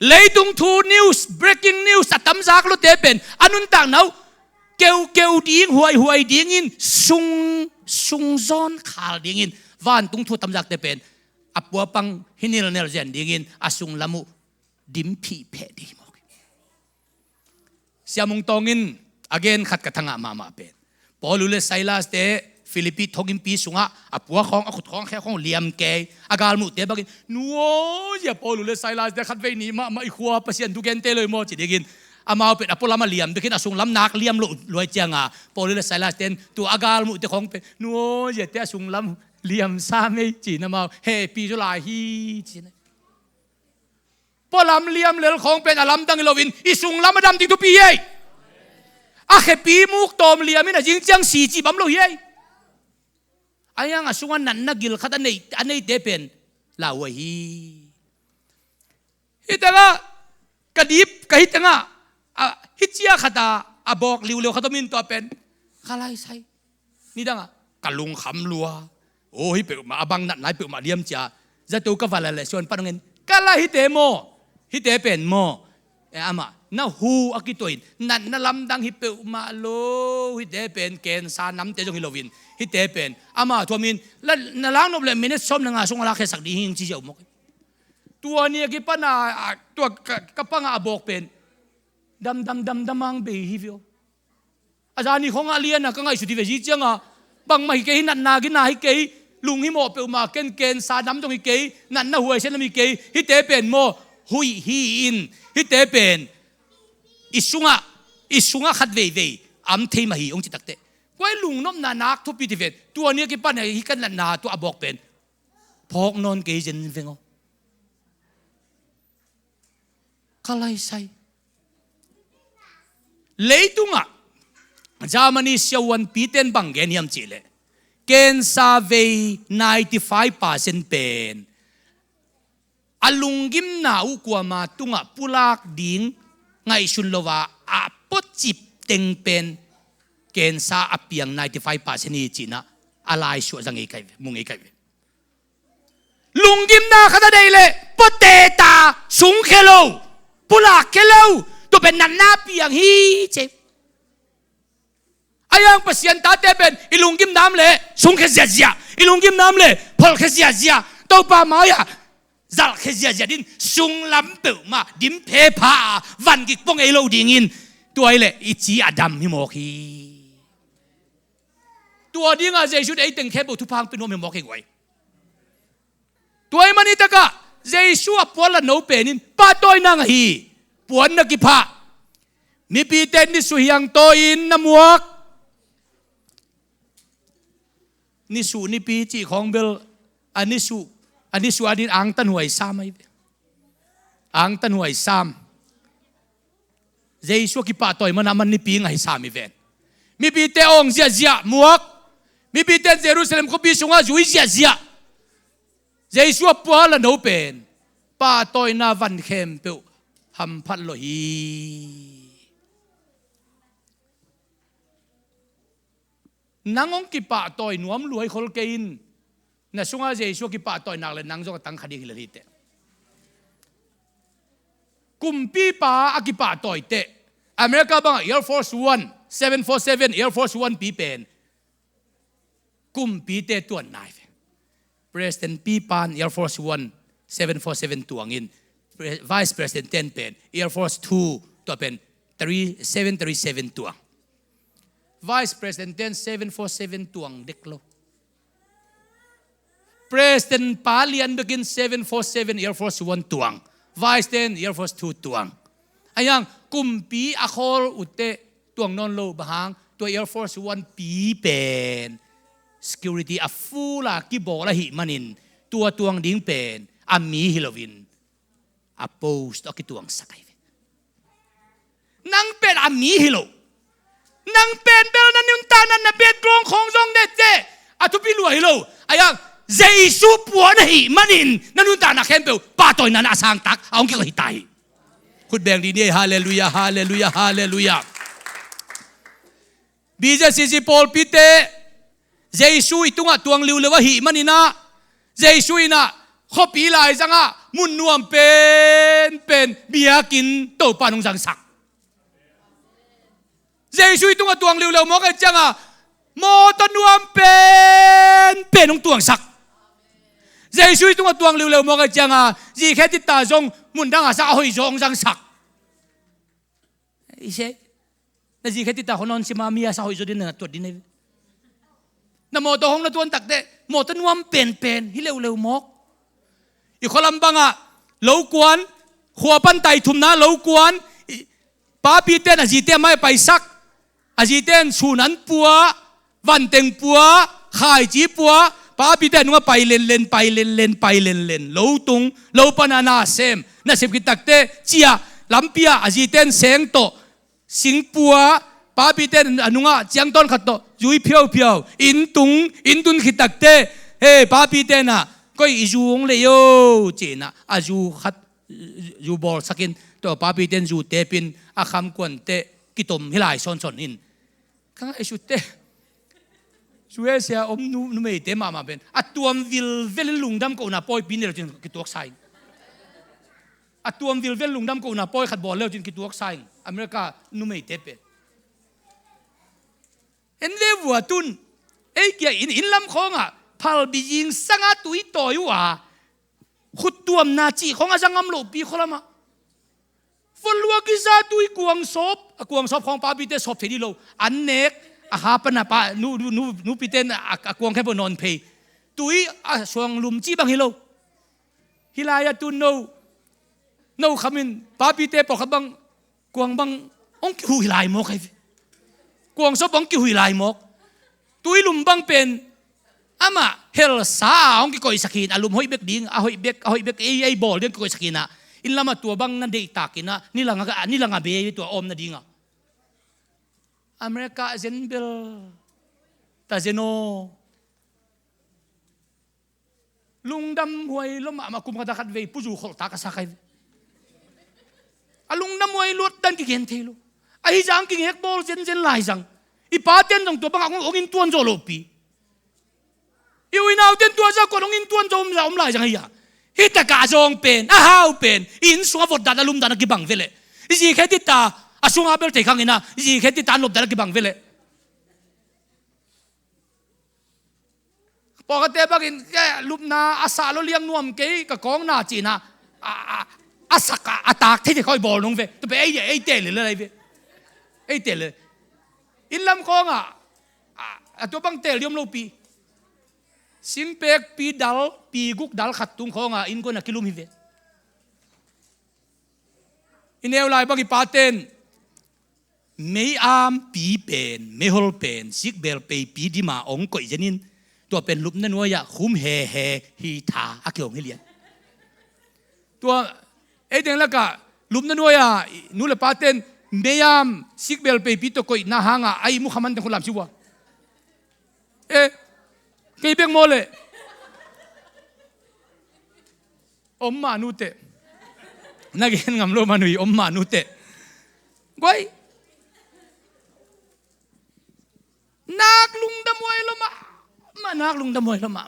leitung thu news breaking news atam zak lo te pen anun tang nau keu ding huai dingin sung zon khal dingin van tung thu tam zak te pen apua pang hinil nel zen dingin asung lamu dim phi phe di mo siamung tongin again khat kathanga mama pen polule silas te Philippi thogim pi sunga apua khong akut khong khe khong liam ke agal mu te bagin nuo ya polule silas de khat ve ni ma khua pasien du gen te loi mo chi digin amao pet apola ma liam bikin asung lam nak liam lo loi changa polule silas ten tu agal mu te khong pe nuo ya te asung lam liam sa me chi na ma he pi jo la hi chi na polam liam lel khong pen alam dang lovin isung lam adam ti tu pi ye a khe pi muk tom liam in a jing chang si chi bam lo ye ayang asungan nan nagil khat anei depen lawahi hitanga kadip kahitanga hitchia khata abok liu khatomin to pen khalai sai nidanga kalung kham lua o hi pe ma abang nat nai pe ma liam cha zatu ka vala le son panungen kala hitemo hitepen mo ama na hu akitoin nan na lamdang hi pe ma lo hitepen ken sa nam te jong hilovin hitepen ama thomin na lang no ble minute som nga sung ala khe sak di hing chi jau mo tua ni ki pa na tua kapanga abok pen damang behavior azani khong alian na ka ngai su di ve ji changa bang mai ke nan na gi na hi ke lung hi mo pe ma ken sa nam jong hi ke nan na huai sen mi ke hitepen mo hui hi in hitepen isunga khat ve am thei ma hi ong chi takte koi lung nom na nak thu pi ti vet tua ni ki pan hi kan na tu abok pen phok non ke jen vengo kalai sai leitunga Germany siawan piten bang gen hiam chile ken sa ve 95% pen alungim na u kwa ma tunga pulak ding ngai sunlowa apot chip teng pen ken sa apiang 95% ni china alai shu zangi kai mungi kai lungim na khada deile poteta sung khelo pulak khelo to pen nan na piang hi che ayang pasien ta te pen ilungim nam le sung khe zia ilungim nam le phol khe zia Topa maya zal khe zia din sung lam pe ma dim phe pha van ki pong e lo dingin tuai le ichi adam hi mo khi tua dinga Zeisu ei teng khempeuh thupha pe no me mo ke ngoi tuai mani taka Zeisu apola no penin pa toy na nga hi puan na ki pha mi pi ten ni su hiang to in na muak ni su ni pi chi khong bel ani su adin ang tan huai sam ai ang tan huai sam Zeisu ki pa toy man ni pi ngai sam ven mi pi te ong zia muak mi pi ten Jerusalem ko pi sunga zui zia Zeisu apala no pen pa toy na van khempeuh ham phat lo hi nangong ki pa toy nuam luai khol kein na sunga Zeisu ki pa toy nak le nang zo tang khadi hilali te kumpi pa akipa toy te America bang Air Force 1 747 Air Force 1 pi pen kumpi te tuan nai President pi pan Air Force 1 747 tuangin Vice President 10 pen Air Force 2 to pen 737 tuang Vice President 10 747 tuang deklo President Palian begin 747 Air Force 1 tuang Vice 10 Air Force 2 tuang ayang kumpi akhol utte tuang non lo bahang to Air Force 1 pi pen security อฟูละกิโบละหิมันินตัวตวงดิ้งเป็นอามีฮิโลวินอโพสต์อกิตวงสักไอนังเป็นอามีฮิโลนังเป็นเบลนันยุนตานันนับเป็นกลองของจงเด็ดเจอทุพิลวยฮิโลอายังเจสุปัวนะหิมันินนันยุนตานักเข้มเปลป้าตัวนั้นอาสังตักเอากี่คนหิตายคุณแบ่งดีนี่ฮาเลลูยาฮาเลลูยาฮาเลลูยาบีเจสิจิปอลพิเตเจสุยตุงะตวงลิวเลวะหิมันินะเจสุยนะขอปีลายจังอะมุนนวมเป็นเบียกินโตปานงจังสักเจสุยตุงะตวงลิวเลวมอกไอจังอะโมตนวมเป็นงตวงสักเจสุยตุงะตวงลิวเลวมอกไอจังอะจีแค่ติดตาจงมุนดังอาสักหอยจงจังสักอีเช่นั่นจีแค่ติดตาคนนอนสิมามีอาสักหอยจงดินนะตัวดินเลยนั่นโมตหงนั่นตัวตักเดโมตนวมเป็นฮิเลวมอกอีกคนลำบังอ่ะเหลวกวนขัวปั้นไตทุ่มน้าเหลวกวนป้าปีเต้นอาจีเต้ไม่ไปซักอาจีเต้นสูนันปัววันเต็งปัวขายจีปัวป้าปีเต้นว่าไปเล่นเหลวตุงเหลวปนานาเซมน่าเสพกิตักเต้เจียลำเปียอาจีเต้นเสียงโตสิงปัวป้าปีเต้นอนุงะเจียงต้นขัดโตยุยเพียวอินตุนกิตักเต้เฮ้ป้าปีเต้นอ่ะก็อีจูงเลยโย่เจน่ะอาจูขัดจูบอลสักินตัวป้าปีเต้นจูเตปินอาคำกวนเตกิตมฮิลายซอนอินข้างไอชูเตชูเอเซียอมนูไม่เตมาเป็นอัตัวมวิลเวลลุงดำก็น่าปอยปีนี่เราจึงกิตัวไซอัตัวมวิลเวลลุงดำก็น่าปอยขัดบอลแล้วจึงกิตัวไซอเมริกานูไม่เตเป็นเอ็นเลวัวตุนเอ้ยอินลำคองอ่ะพาลบียิงสังอาตุยต่อยว่าขุดตัวมนาจีของอาจังงามโลปีคนละมาฝนลัวกิซาตุยกวางศพของป้าปีเตศพเทดีโลอันเนกอาหาปนาป้านูปีเตนกวางแค่บนนอนเพย์ตุยสวงลุมจีบังฮิโลฮิลายาตุนโนขมินป้าปีเตปอกบังกวางบังองกิหุยลายมอกไอ้กวางศพองกิหุยลายมอกตุยลุมบังเป็นอามาเฮลซาองกิโกยสกินอารมณ์หอยเบกดิ้งหอยเบกไอบอลเรื่องกิโกยสกินนะอินลามาตัวบังนั่นเด็กตากินนะนี่ลังเบยตัวอมนั่นดิ้งอ่ะอเมริกาเซนเบลตาเซโนลุงดำหวยล้มมาคุมกระดาษเวย์ผู้จู่ขลตากระสักไอลุงดำหวยลวดดันกิเกนเทโลไอจังกิเฮกบอลเซนลายจังอีป้าเต้นตรงตัวบังองอินตัวโจโลปีอีวินาเต้นตัวจะกดองอินตัวโจมเราลายจังไงอ่ะฮิตกาจงเป็นฮาวเป็นอินสวบดันลุมดันกิบังเวลอีจีแค่ติดตาอาสุงอาเบลเตขังอินะอีจีแค่ติดตาลบดันกิบังเวลปกติบังอินแค่ลุมนาอาสาโลเลียงนวมเกย์กับกองนาจีนะอาสักอาตากที่จะคอยบอลลงเวตัวไปไอเตะเลยอะไรเวไอเตะเลยอินลำกองตัวบังเตะเลี้ยมโลปีสิงเปกปีดัลปีกุกดัลขัดตุงของอินก็นักกิลุมฮิเวอินเอลไลบังกิปาเตนไม่อามปีเป็นไม่ฮอลเป็นสิกเบลเปปีดีมาองก็อีเจนินตัวเป็นลุมนั่นว่ายาคุ้มเฮฮีทาอาเกี่ยวให้เลียนตัวไอเดงแล้วก็ลุมนั่นว่ายานู่นละปาเตนไม่อามสิกเบลเปปีตัวก็อีน่าหางไอมุฮัมมัดเป็นคนlàmชิวะกี่เพียงโมเลยอมมานุเตนักเรียนงามโลมานุยอมมานุเตก้อยนักลุงดำวยละมานักลุงดำวยละมา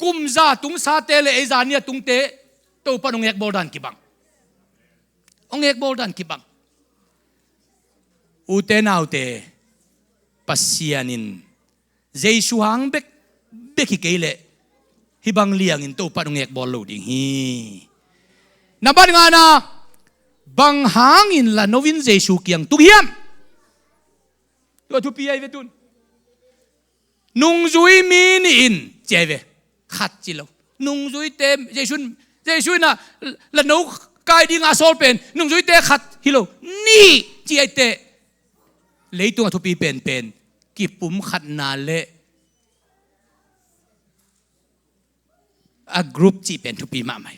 กุมซาตุงซาเตเลเอซานียตุงเตโตปนองเอกบอลดันกิบังองเอกบอลดันกิบังอุเตนเอาเตปัสเซียนินZeisu hang bek hikele hibang liang in to panong ek bol loading hi naban nga na bang hangin la novin Zeisu kiang tughiam to thupi ai vetun nung zui mi ni in cheve khat chilo nung zui te Zeisu na la no kai ding asol pen nung zui te khat hilo ni chi ai te leitung thupi pen ki pum khat na le group จีเป็นทุปีมาไหม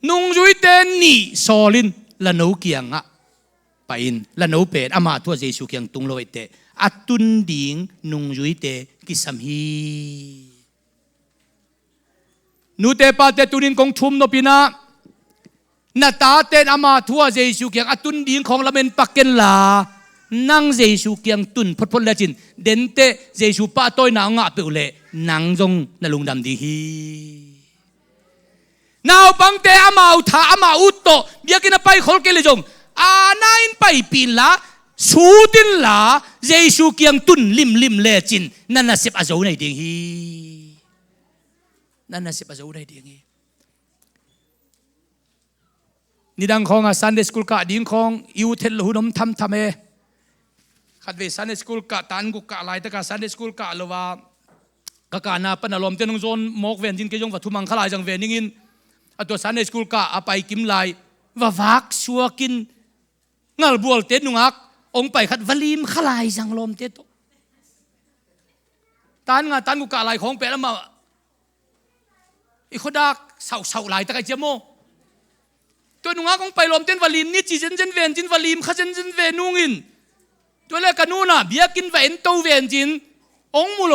นุ่งจุยเตนนี่โซลินละนูเกียงอ่ะไปอินละนูเป็นอามาตัวเจสุเกียงตุงโลยเตอัตุนดิ่งนุ่งจุยเตกิสัมฮีนูเตปาเตตุนินกงชุมโนปินานาตาเตนอามาทัวเจสุเกียงอัตุนดิ่งของละเมนปักเกนลานั่งเจสุเกียงตุนพดพดเลจินเดนเตเจสุปะต้อยนางะเปเลนังจงนลุงดำดีฮีนาวปังเตอามาอุทาอามาอุตโตเบียกินไปขอเกลจงอานาอินไปปีนละสูดินละเจสุเกียงตุนลิมเลจินนั่นน่ะสิบอาจูในดิ่งฮีนั่นน่ะสิบอาจูในดิ่งฮีนี่ดังของซันเดย์สคูลกะดิ่งของยูเทลหุนมทำเอขัดเวซันเดย์สคูลกะตันกุกะลายตะกะซันเดย์สคูลกะลว่ากะกานาปนลมเตนงโซนมอกเวนจินเกยงวัตถุมังคลายจังเวนิงินตัวซันเดย์สคูลกะอาไปกิมลายว่าวักชัวกินงัลบัวเตนุงักองไปขัดวลีมขลายจังลมเตโตตันกุกะลายของเปแล้วมาอีกคนดักเสาลายตะกะเจโมตัวนุงักองไปลมเต้นวลีมนี่จีเจนเวนจินวลีมขจันเวนุงินตัวเล็กกันนู่นน่ะเบียกินเวนโตเวนจินองมูโล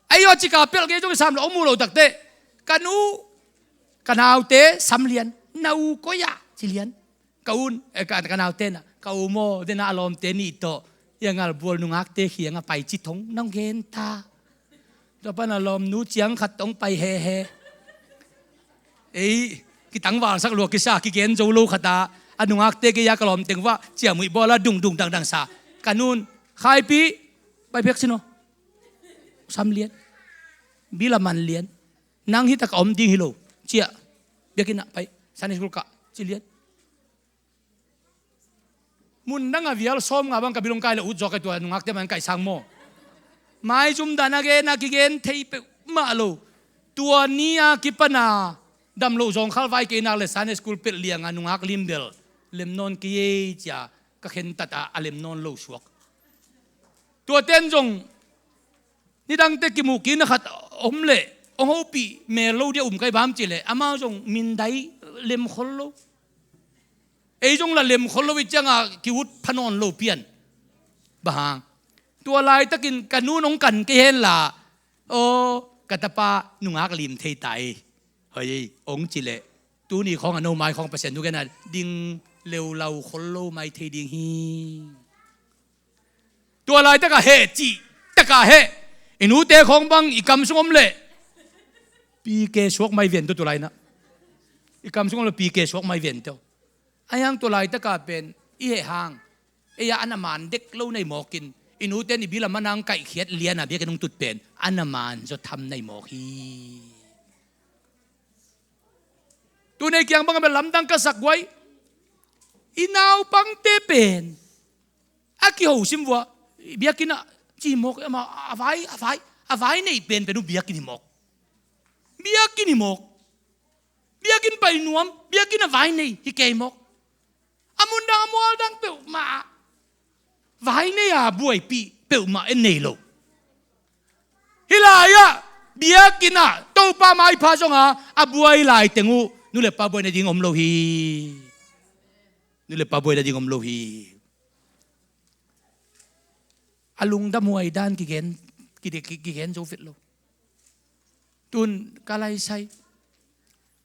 ไอ้ยอจิกาเปลเกจงสามองมูโลตักเตกันนูกันเอาเตสามเลียนนาอูก็ยาสิเลียนกูนกันเอาเตนะกูโมเดน่าลมเตนี่โตยังงัลบัวนุงักเตเขียงไปจิตงน้องเกนตาตัวปนลมนูเจียงขัดต้องไปเฮเอ้กิตังวาสักลัวกิซากิเกนโจลูขตาอนุงักเตกิยากลอมเต็งว่าเจียมุยบอลดุงดังซากันนูนขายปีไปเพ็กซิโนสามเลียนบิลามันเลียนนางฮิตะกอมดิ้งฮิโลเจียเบียกินะไปสันนิสกุลกะจิเลียนมุนนังอวิลซ้อมงาบังกับบิลงไกเลยอุดจอกไอตัวอนุงักเตมันไก่สังโมไม่จุ่มดานาเกนักเกนเทยเปมาโลตัวนี้กิปนาดำโลจงข้าวไว้กินอะไรสันนิสกุลเป็ดเลี้ยงอนุงักลิมเดลเลมนอนกีจ้าก็เห็นตัดอาเลมนอนโลชวกตัวเต้นจงนี่ดังเตกิมูกินนะครับอมเล่องหูปีเมลูเดียอุ่มไก่บ้ามจิเล่อามาจงมินไดเลมคนโลไอจงละเลมคนโลวิจังอ่ะกิวุฒพนอนโลเปียนบางตัวลายตะกินกันนู้นองกันก็เห็นละโอ้กัตปานุงักลิมเทไตเฮ้ยองจิเล่ตัวนี้ของอนุมายของเปอร์เซ็นต์ทุกนั้นดิ่งเร็วเราคนโลไม่เทดิ่งฮีตัวลายตะกะเฮจีตะกะเฮอินูเตของบังอีกำสงมเล่ปีเกชวกไม่เวียนตัวลายนะอีกำสงมเลยปีเกชวกไม่เวียนตัวไอ้ยังตัวลายตะกะเป็นอีเหหางไอ้ยาอันนามานเด็กเล่าในหมอกินอินูเตนี่บิลามันนังไก่เขียดเลียนอ่ะเบี้ยกันต้องตุดเป็นอันนามานจะทำในหมอฮีตัวในเกียงบังเป็นลำดังกระสักไว้อินาวปังเตเป็นอากิหูซิมวัวเบียกินอ่ะจีมกมาอภัยในเป็นอุเบียกินหมกเบียกินหมกเบียกินไปนวมเบียกินอภัยในฮิเกยหมกอามุนดังมัวดังเปลมาไว้ในอาบวยปีเปลมาเอ็นเนโลฮิลายะเบียกินอ่ะโตปาไม้พาจงอ่ะอาบวยลายเตงูนู่นเลยปาบวยในดิ่งอมโลฮีนี่เลยปาบวยในดิ่งอมโลฮีอลุงดำมวยด้านกิเกนโจฟิตโลตุนกาไลไซ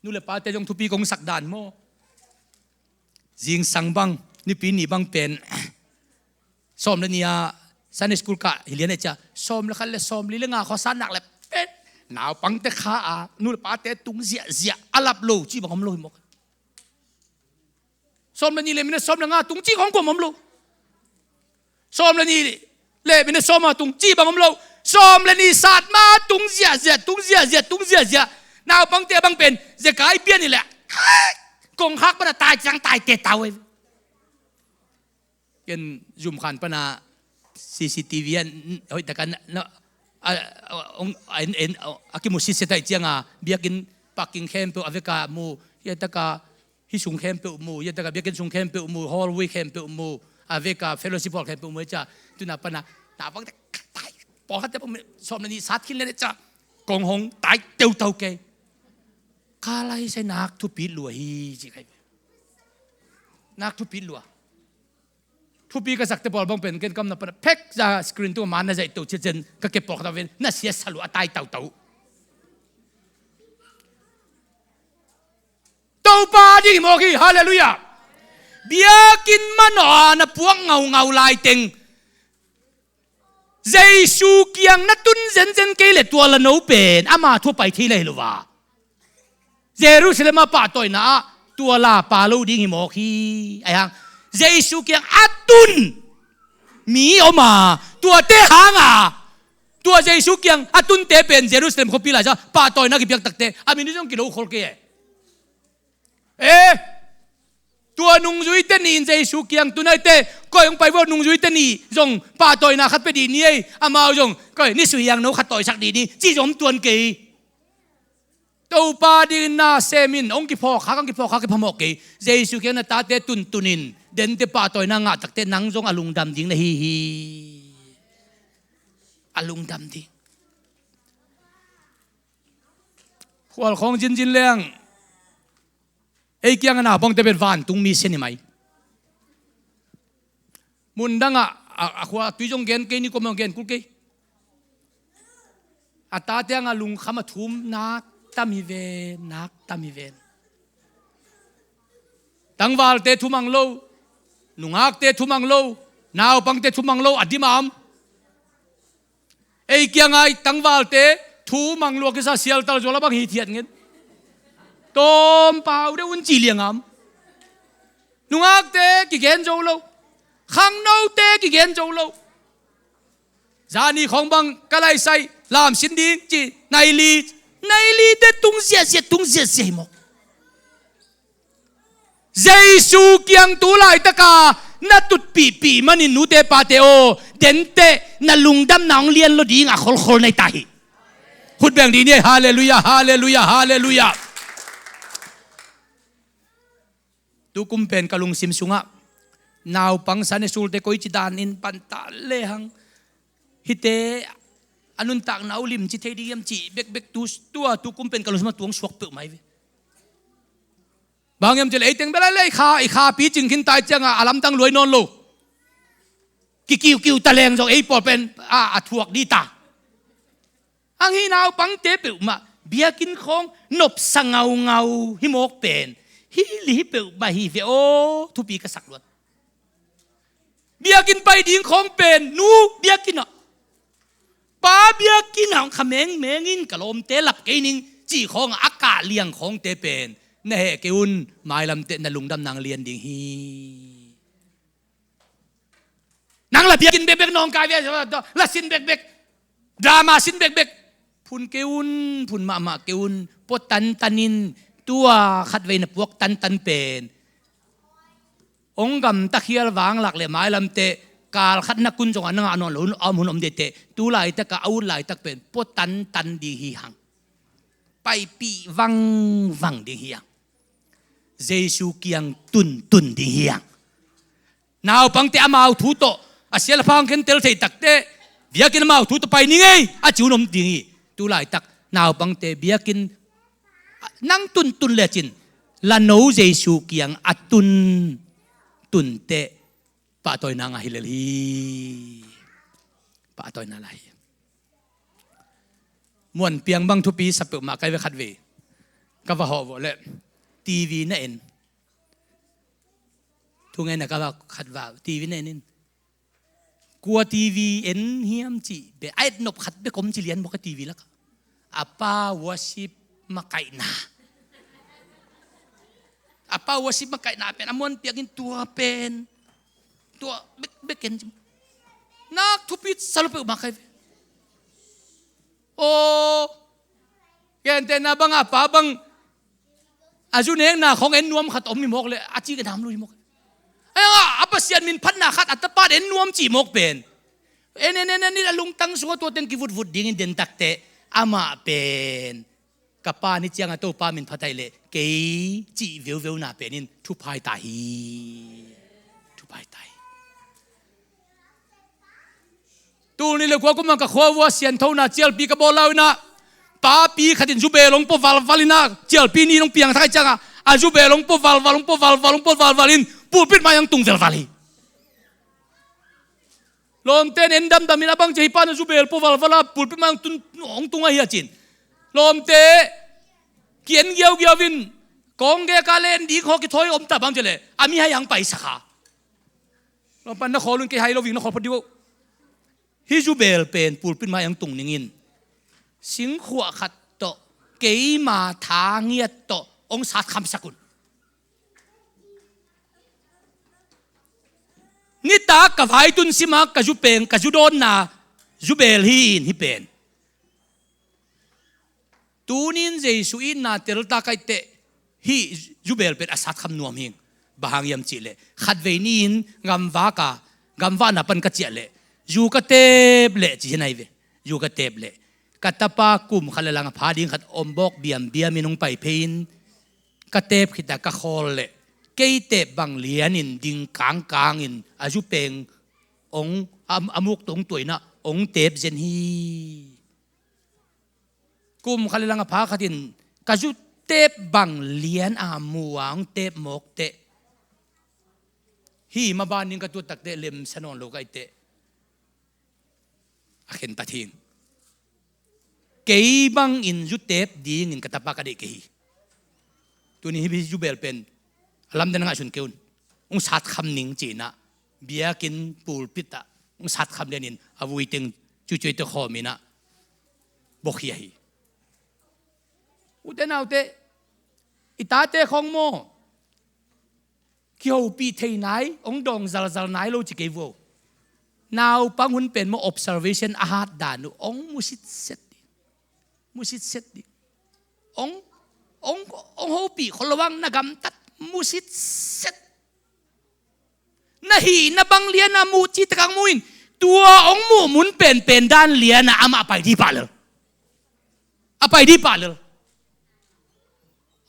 นู่นเลยปาเตจงทุปีกงสักดานโมจิงสังบังนี่ปีนี่บังเป็นซ้อมแล้วเนี่ยซันนิสกุลกะฮิเลียนจ้าซ้อมแล้วคันเลยซ้อมลีเรื่องงาขอสันหนักเลยเป็นหนาวปังเตขาอานู่นเลยปาเตตุงเสียอาลับโลจีบังอมโลหิมกซ้อมแล้วนี่เลยมันซ้อมแล้วงาตุงจีของกวมอมโลซ้อมแล้วนี่เล่เป็นซ้อมมาตุงจีบังอมโลซ้อมแล้วนี่สัตว์มาตุงเสียหนาวปังเตบังเป็นจะกลายเปลี่ยนนี่แหละกงฮักปะตายจังตายเตะเตาเองยันจุ่มขันปะนา CCTV เฮ้ยแต่กันเนาะอากิมุสิเสตัยเจียงอ่ะเบียกินปักกิ่งแคมเปออเวกามูยันตะกาฮิสุงแคมเปอมูยันตะกาเบียกินสุงแคมเปอมูฮอลวีแคมเปอมูอเวกาเฟโลชิพอลแคมเปอมูจ้าตุนาปะนาหนาปังตาย ปอคัดจะสอบนี้สัตว์ขึ้นเลยจะกองหงตายเตียวเตาเกยข้าไล่ใส่นักทุบปีหลัวฮีจีใครนักทุบปีหลัวทุบปีก็สักแต่บอลบังเป็นกันกำนับเพ็กจะสกรีนตัวมันน่าจะตัวเช่นก็เก็บปอกตะเวนน่าเสียสลัวตายเต่าตัวปาดีโมกีฮาเลลูยาเบียกินมันอ่อนพวกเงาลายเต็งเจสูเกียงนัดตุนเซนเกลตัวละโนเป็นอามาทั่วไปที่เลยหรือวะเยรูซาเล็มป่าตัวน่ะตัวลาปาลูดิ้งโมกีไอ้ฮังเจสูเกียงอัตุนมีออกมาตัวเตหางอ่ะตัวเจสูเกียงอัตุนเตเป็นเยรูซาเล็มเขาปีละจ้ะป่าตัวน่ะกี่เพียงตักเตอามินิจงกิโลขอลเกตัวนุ่งจุยเตนีนใจสุกียงตัวไหนเตก็ยังไปว่านุ่งจุยเตนีจงป่าต่อยนาขัดไปดีนี่อามาจงก็นี่สุยังนู้ขัดต่อยสักดีนี่จีจงตัวเกยตัวป่าดีน่าเซมินองค์กิพ่อข้าองค์กิพ่อข้ากิพ่อหมอกเกยใจสุกียงน่ะตาเตตุนินเดินเตป่าต่อยนางะตักเตนังจงอลุงดำดิ้งนะฮีอลุงดำดิ้งขวดของจินเลี้ยงไอ้เกียงน่ะบางแต่เป็นวันตุงมีเส้นไหมมุนดังขวาตุยจงเกนเกนี่ก็มองเกนกุลเกอัตตาเตียงลุงขมาทุมนักตามีเวนนักตามีเวนตั้งวาลเตทุมังโลนุงักเตทุมังโลนาวปังเตทุมังโลอดีมามไอ้เกียงไงตั้งวาลเตทุมังโลกิซาเซียลตลอดจนละบังหิเทียนเงินตอมเปล่าได้อุ่นจีเลียงอ่ะนุ่งอักเตะกี่เกนโจโลขังโนเตะกี่เกนโจโลจานีของบังกะไลไซลามสินดีจีนายลีเตะตุงเสียหมกเจสูเกียงตุไลตะกานัตุดปีมันนินูเตปาเตโอเดนเตนลุงดำนางเลียนโลดีงะขลในตาหิพูดแบบนี้เนี่ยฮาเลลูยาฮาเลลูยาฮาเลลูยาตุกุมเป็นกะลุงซิมซุงะนาวปังสันสุลเตโกอิจิดานินปันตาเลหังฮิเตอนุนตักนาวลิมจิเทดียมจิเบกตัวตุกุมเป็นกะลุงสมาตวงสวกเปิดไหมบางยามจะเลยเต็งเบลเลยข้าปีจึงขึ้นตายจังอาลัมตั้งรวยนอนโลกิวตะแรงจงไอ้ปอดเป็นถวกดีตาอังฮีนาวปังเตเปิดมาเบียกินของนบสังเงาฮิโมกเป็นฮิลิเปิดมาฮิเฟโอทุปีกษักล้วนเบียกินไปดิ้งของเป็นนูเบียกินอ่ะป้าเบียกินของขมงงินกะลมเตลับเกนิงจีของอากาศเลี้ยงของเตเป็นเน่เกอุนหมายลำเตนลุงดำนางเลียนดิ่งฮีนางละเบียกินเบกนองกายเวละสินเบกดราม่าสินเบกพุนเกอุนพุนมาเกอุนปดตันินตัวขัดไว้ในพวกตันเป็นองค์กำตะเคียนวางหลักเลยหมายลำเตะกาลขัดนักกุนจงอันงานอนหลุนเอามุนอมเดเตะตูไหลตะกะเอาไหลตะเป็นปดตันดีฮีหังไปปีวังดีฮีหังเจสูเกียงตุนดีฮีหังนาวปังเตะมาเอาทุโตอาเซียลพังเข็นเตลเทตักเตะเบียกินมาเอาทุโตไปนี่ไงอาจิวนอมดีฮีตูไหลตักนาวปังเตะเบียกินนั่งตุนเลจินละโนเจสูเกียงอัตุนเตะปะตอยนางฮิเลลีปะตอยนาไลมวนเปียงบังทุปีสับเปิดมาไกลไปขัดเวก็ว่าหอบเลยทีวีนั่นเองทุกไงนะก็ว่าขัดว่าทีวีนั่นเองกลัวทีวีเอ็นเฮียมจีเบไอ้นบขัดเบกมจีเลียนบอกทีวีแล้วก็อาป้าวสิบมาไก่นาอาป้าวสิบมาไก่นาเป็นอมวนเปียกินตัวเป็นตัวเบกเกนนักทุปีสรุปมาไก่โอ้แกนเตนะบังอาป้าบังอาจุเนงนาของเอ็นนวมขัดอมมีหมกเลยอาจีกันทำลุยหมกไอ้อาป้าเสียนมินพันนาขัดอัตป้าเอ็นนวมจีหมกเป็นนี่ลุงตั้งสัวตัวเต็งกิวุดดิ่งเดินตักเตะอามาเป็นกับป้านี่เจียงตัวป้ามินพัดไทยเลยเกยจีวิวน่าเป็นนินทุพายตายทุพายตาย ตูนี่เลยกว่าก็มันกับขววัวเสียนเท่าน่ะเจียลปีกับโบลาวินะป้าปีขัดินจูเบลงปวัลวัลินะเจียลปีนี้ลงเปียงไทยจังอ่ะจูเบลงปวัลวัลินปูปิดมายังตุงเจลวัลีลมเต้นเอ็นดำมินาบังเจฮิปานจูเบลปวัลวัลปูปิดมายังตุงไอ้เหี้ยจินลมเตเกียนเกียววินกองเกกาเลนดีขอกิถอยอมตาบังเจเลยอามีให้ยังไปสักขาเราปันนักขอลุนเกให้เราวิ่งนักขอพอดีว่าฮิจูเบลเป็นปูปิดมายังตุงนิงินสิงขวาขัดโตเกยมาทางเงียโตองศาคำสกุลนี่ตากกับไฮตุนสิมากกับจูเป็นกับจูโดนนาจูเบลฮิเป็นตูนินเจสุอินนาเตลตาไกเตฮิจูเบลเป็นอาสัตคำนวมหิงบางยามจิเลขัดเวนินงามวากางามวานาปันกัจเจเลยูกเตบเลจีไหนเวยูกเตบเลกัตปากุมขลังพาดิงขัดอมบอกเบียมมินุงไปเพนกเตบขิดกะคอลเลเกยเตบบังเลียนินดิงกางอินอายุเป็งองอมุกตรงตัวน่ะองเตบเจนฮีกุมขลังพาขัดินกะจุเตบบังเลียนอามัวองเตบหมกเตฮีมาบานิงกะตัวตักเตเลมสนองโลกไอเตอาเข็นตาทิงเกยบังอินจุเตบดีงินกะตาปากะเดเกยตัวนี้ฮิจูเบลเป็นลำเดินงาชุนเกวนองสัตคำหนิงจีน่ะเบียกินปูลปิตะองสัตคำเดียนินอาวุยตึงจุยตะขอมินะบกเฮียฮีอุเตนเอาเตอิตาเตของโมเกี่ยวปีเทไหนองดองจัลไหนโลจิเกวนาวปังหุ่นเป็นโม observation อาหารดานุองมุสิตเซตดิองโฮปีคนระวังนักำตัดมุสิตเซตนาฮีนบังเลียนามูจิตกังมุนตัวองมูมุนเป็นด้านเลียนะอามาไปที่ป่าเลยไปที่ป่าเลย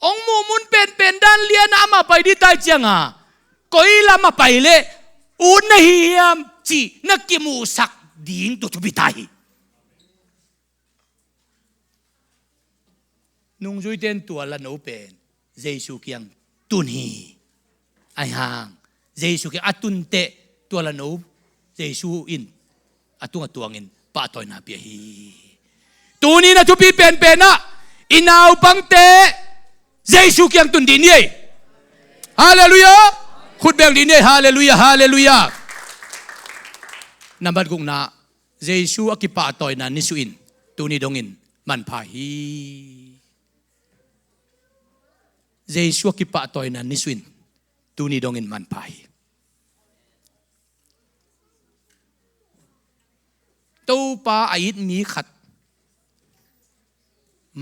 องมูมุนเป็นด้านเลียนะอามาไปที่ใต้เจียงอ่ะก็อีลามาไปเลยอุนนาฮียมจีนักกิมูสักดิ่งตุบิตายนุ่งจุยเต้นตัวละโนเป็นเจสุเกียงตุนฮีไอห่างเจสุเกียงอัตุนเตตัวละโนเจสุอินอัตุงตัวเงินปะตอยนาเปียฮีตัวนี้นะทุบีเป็นนะอินาวปังเตเจสุเกียงตุนดินเย่ฮาเลลูยาขุดเบงดินเย่ฮาเลลูยานับบัดกุงนาเจสุอกิปะตอยนานิสุอินตัวนี้ดงอินมันพาฮีเจสัวกิปะตอยนันนิสวินตูนี่ดงอินมันไปตูปาอิดมีขัด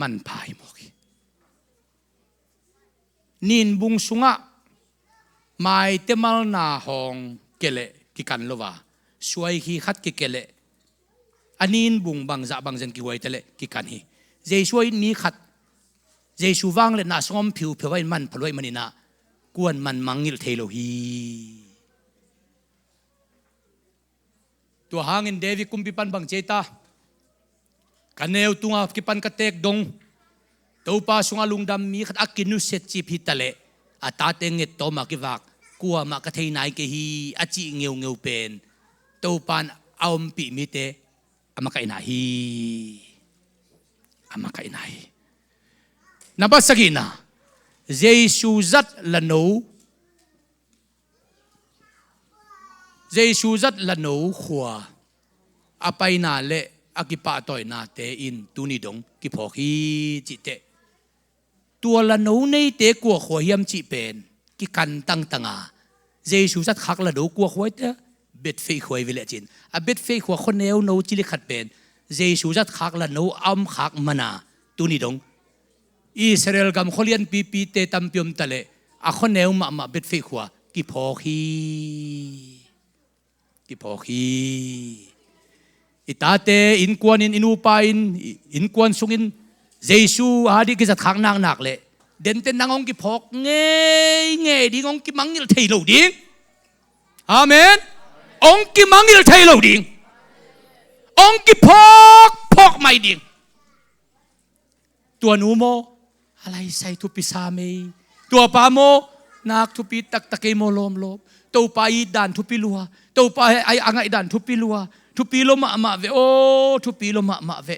มันไปหมกนินบุงสุงะไม่เตมัลนาหองเกเลกิกันโลวาสวยขีขัดกิเกเลอันนินบุงบังจะบังจันกิไว้เตเลกิกันฮีเจสัวอินมีขัดเจสุวังเลยน่าสงมผิวไว้มันพลอยมันนี่นะกวนมันมังงิลเทโลฮีตัวหางอินเดวิคุมพิปันบังเจตากันเนวตุงอาพิปันกเตกดงตัวป้าสุงาลุงดำมีขัดอากินุเซจิพิตาเลอาตาเตงเงตโตมากิวักกัวมากระเทยนายเกฮีอาจิเงียวเป็นตัวปานเอามปีมิเตอามาไกนาฮีอามาไกนาฮีnabasagi na Zeisu zat lano khua apai na le akipa toy na te in tuni dong ki phokhi chi te tua lano nei te kwa khwa hiam chi pen ki kan tanga Zeisu zat khak lano kwa khwa te bet fe khoi vile chin a bet fe khwa khoneu no chi li khat pen Zeisu zat khak lano am khak mana tuni dong Israel gam kholian pipi te tampiom tale a khoneu ma bet fe khwa ki phokhi itate in kwan in inupa in kwan sungin Zeisu hadi ki zat khak nak le den ten nangong ki phok nge dingong ki mangil thei lo ding amen ong ki mangil thei lo ding องกิพอกไม่ดิ่งตัวหนูโมอะไรใส่ทุปิสามีตัวปาโมนักทุปิตักตะเกโมลมตัวปาอีดันทุปิลัวตัวปาไออ่างไอดันทุปิลัวทุปิโลมาเวโอทุปิโลมาเว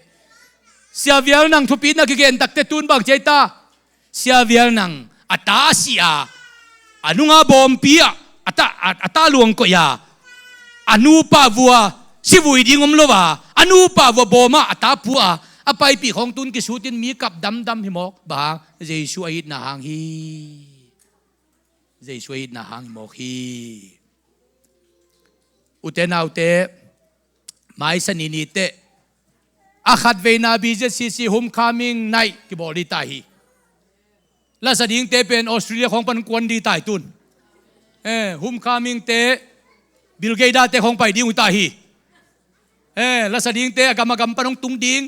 เสียเวียลนังทุปินักเกนตักเตตุนบางใจตาเสียเวียลนังอัตาเสียอนุงาบอมปียอัตาลวงก็ยาอนุปาวัวสิวุยดิงอมโลวาอนุปาวัวบอมาอัตาปัวอภัยปีของตุนกิสุตินมีกับดำหิมอกบางเจสุอิดนาหางฮีเจสุอิดนาหางหิมอกฮีอุเทนาอุเตไม่สนินิเตอาขัดเวนาบีเจซีหุมคามิงในกิบอดีตาฮีและสดิ่งเตเป็นออสเตรเลียของปันกวนดีตายตุนหุมคามิงเตบิลเกดาเตของไปดิ่งอุตาฮีและสดิ่งเตกรรมปนงตุงดิ่ง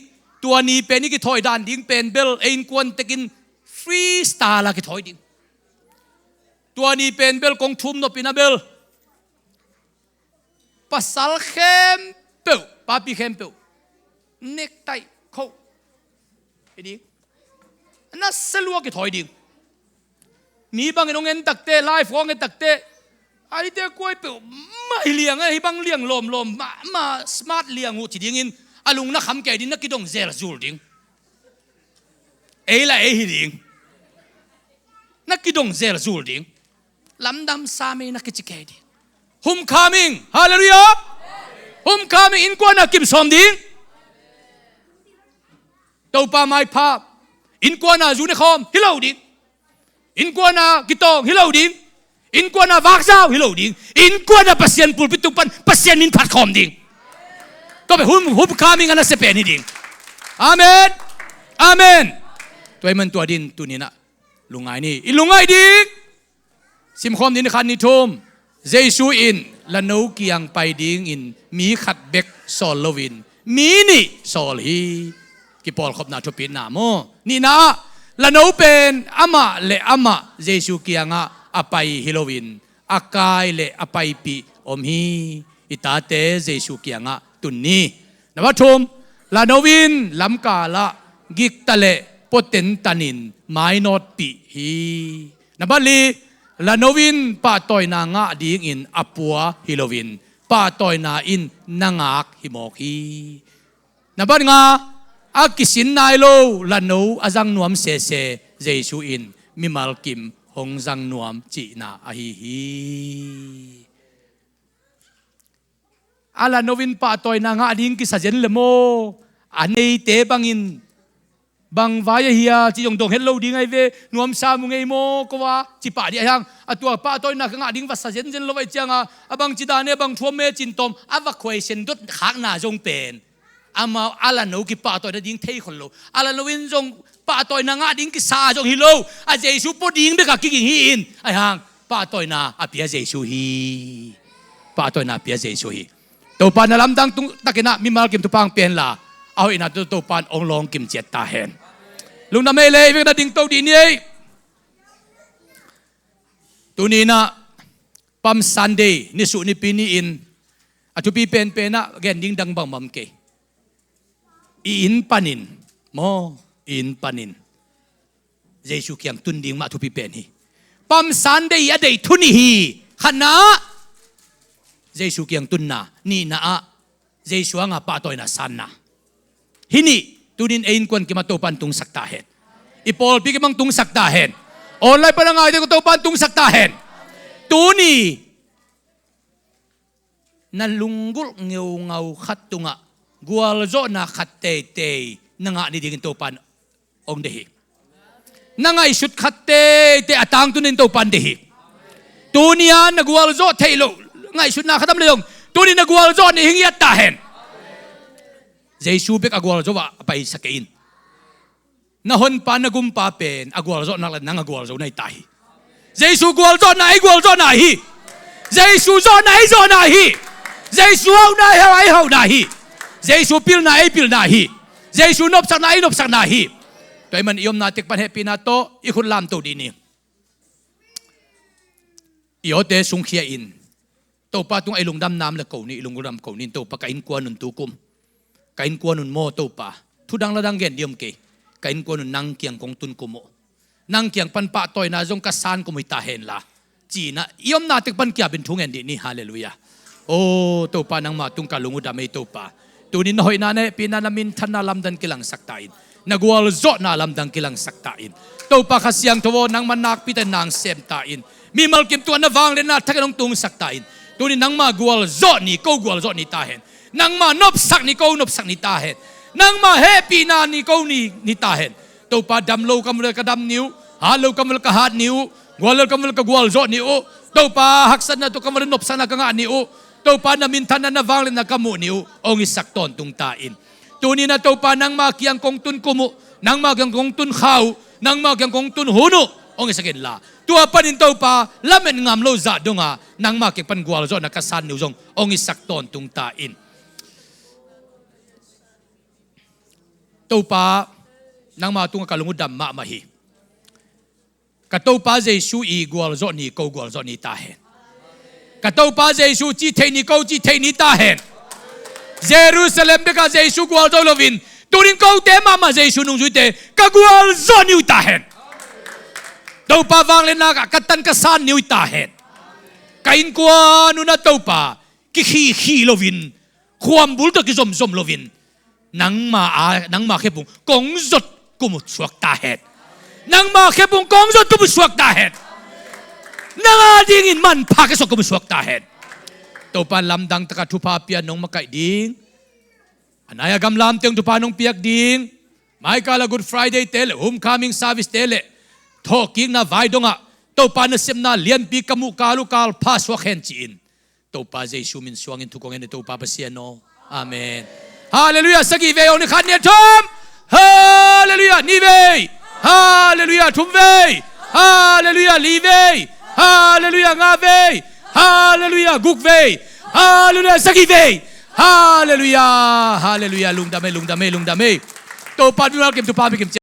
ตัวนี้เป็นนี่กิถอยด่านดิ่งเป็นเบลเอ็นกวนตะกินฟรีสไตล์ละกิถอยดิ่งตัวนี้เป็นเบลกงทุมนปินาเบลภาษาเข้มเปิลปาปีเข้มเปิลเน็กไตเขาไอ้ดิ่งน่าสลัวกิถอยดิ่งมีบางน้องเงินตักเตะไลฟ์ของเงินตักเตะไอ้เด็กกล้วยเปิลไม่เลี้ยงไอ้บางเลี้ยงลมมาสมาร์ทเลี้ยงหูจีดิ่งอินอลุงนักขำแก่ดินนักกิดงเซลซูลดิ่งละหิดิ่งนักกิดงเซลซูลดิ่งลำดำสามีนักกิจแก่ดิ่งหุมคามิงฮาเลลูยาหุมคามิงอินกว่านักกิมสมดิ่งตัวปาไม้ภาพอินกว่านาจูนคอมฮิโลดิ่งอินกว่านากิตองฮิโลดิ่งอินกว่านาวักซาวฮิโลดิ่งอินกว่านาปัสเซียนปูปิตุปันปัสเซียนมินพัดคอมดิ่งก็ไปหุบคามิงอันนั้นเสเป็นนี่ดิ่งอาเมนอาเมนตัวมันตัวดินตัวนี้นะลุงไงนี่อิลุงไงดิ่งสิมคอมดินขันนิทุมเจซูอินละนูกียงไปดิ่งอินมีขัดเบกโซลวินมีนี่โซลฮีกิปอลขบนาทุปินนาโมนี่นะละนูเป็นอามาเลอามาเจซูกียงอะไปฮิโลวินอากายเลอะไปปีอมฮีอิตาเตเจซูกียงตุนนี้นวัตถุมลานวินลำกาละกิกตะเลปเตนตันินไมโนดปีฮีนบัลลีลานวินป้าตอยนางะดิ่งอินอปัวฮิโลวินป้าตอยนาอินนางากฮิโมกีนบัลงาอากิสินนายโลลานูอาจังนวมเซเซเจซูอินมิมัลกิมหงจังนวมจีนาอาฮีฮีอาลาโนวินป้าตอยนางะดิ่งกิสเจนเลโมอันนี้เตบังอินบางวายเฮียจีจงดงเฮลโลดิ่งไอเวนวมซามุงไอโมก็ว่าจีป่าดีอย่างตัวป้าตอยนางะดิ่งวัสเจนเจนโลไอเจียงบางจีดาเนี่ยบางทัวเมจินตอมอวัควยเซนดุดขากนาจงเป็นอามาอาลาโนกิป้าตอยดิ่งเทคนโลอาลาโนวินจงป้าตอยนางะดิ่งกิซาจงฮิโลอาเจซูปดิ่งเบกะกิกิฮินไอห่างป้าตอยนาอาเปียเจซูฮีป้าตอยนาเปียเจซูฮีตัวปานลำดังตุงตะกินะมีมากิมตุปังเปลี่ยนละเอาอินาตัวปานองลองกิมเจ็ดตาเห็นลุงน้ำเอเลยเวกนาดิ่งตัวดีนี่ตัวนี้นะปั๊มซันเดย์นิสุนิปีนี่อินอาทุปีเป็นนะแกนดิ่งดังบังมัมเกอินปานินโมอินปานินเจสุเกียงตุนดิ่งมาทุปีเป็นฮีปั๊มซันเดย์อเดย์ทุนีฮีขณะเจสุเกียงตุนนานี่นะเจสุงาป้าตอยนาสันนาฮินี่ตุนินเอ็นกวนกิมาโตปันตุงสักตาเห็นอีพอลปีกิมังตุงสักตาเห็นออนไลน์พลังงานเด็กโตปันตุงสักตาเห็นตุนี่นั่นลุงกุลเงาเงาขัดตุงะกัวลโจนาขัดเตเตนังะนี่ดิ่งโตปันองเดหินังไอชุดขัดเตเตอตังตุนินโตปันเดหิตุนียนกัวลโจเทโลไงชุดนาขัดทำเลยองตัวนี้นักวอลโจนี่หิ้งยัดตาเห็นเจสูเบกอากวอลโจว่าไปสกินน่าหนปานนักุมป้าเป็นอากวอลโจนักเล่นนังอากวอลโจในตายเจสูกวอลโจไหนกวอลโจไหนเจสูโจไหนโจไหนเจสูเอาไหนเอาไหนเจสูพิลไหนพิลไหนเจสูนบสักไหนนบสักไหนแต่มันยอมนาติกปันเหปีนาโตอีคุณลามตัวดีนี่อีโอเตสุงเขียอินตัวป้าตุงไอลุงดำน้ำละเก่านี่ลุงดำเก่านี่ตัวปากอินกวนนุนตุกุม kain ko nun mo topa tudang ladang gen diom ke kain ko nun nang kiang kong tun kumo nang kiang panpa toy na zong kasan ko tahen la China iom na tik pan kya bin thungen di ni hallelujah topa nang matung kalungu damay topa tunin hoy na ne pinanamin tanalam dan kilang saktain nagwal zo na alam dan kilang saktain topa kasyang tuwo nang manak pitan nang semtain mi malkim tuan na vang le na takanong tung saktain tunin nang magwal zo ni ko gwal zo ni tahen nang ma nop sak ni ko nop sak ni tahen nang ma happy na ni ko ni tahen topa damlo kamul ka dam niu halo kamul ka hat niu gwal kamul ka gwal zo niu topa haksan na to kamul nop sak na ka nga niu topa na mintan na vang le na kamu niu ong isakton tung tain tunin na topa nang makiang kong tun kumu nang makiang kong tun khaw nang makiang kong tun hunu ong isakin la tua panin topa lamen ngam lo za dunga nang makiang pangwal zo na kasan niu zong ong isakton tung tain topa nang matung kalungudam ma mahi katopa Zeisu i gwal zo ni ko gwal zo ni tahen katopa Zeisu chi thei ni ko chi thei ni tahen Jerusalem beka Zeisu gwal zo lovin turin ko te mama Zeisu nung zuite ka gwal zo ni tahen topa wang le na katan kasan ni tahen kain kwa nu na topa ki khi lovin khwam bul to ki zom zom lovin nang ma khepung kong zot kumut suak tahet nang ma khepung kong zot kumut suak tahet nang adingin man pakesok kumut suak tahet topa lamdang taka thupha pian nong makai ding anaya gam lam teng thupha nong piak ding mai kala good Friday tele homecoming service tele talking na vai donga topa na semna lian pi kamu kalu kal paswak hen chin topa Zeisu min suangin tukong en topa pasiano amen hallelujah sagi ve on khan ne thom hallelujah ni ve hallelujah thum ve hallelujah li ve hallelujah nga ve hallelujah guk ve hallelujah sagi ve hallelujah hallelujah lung dame topa bi mal kem tu pa bi kem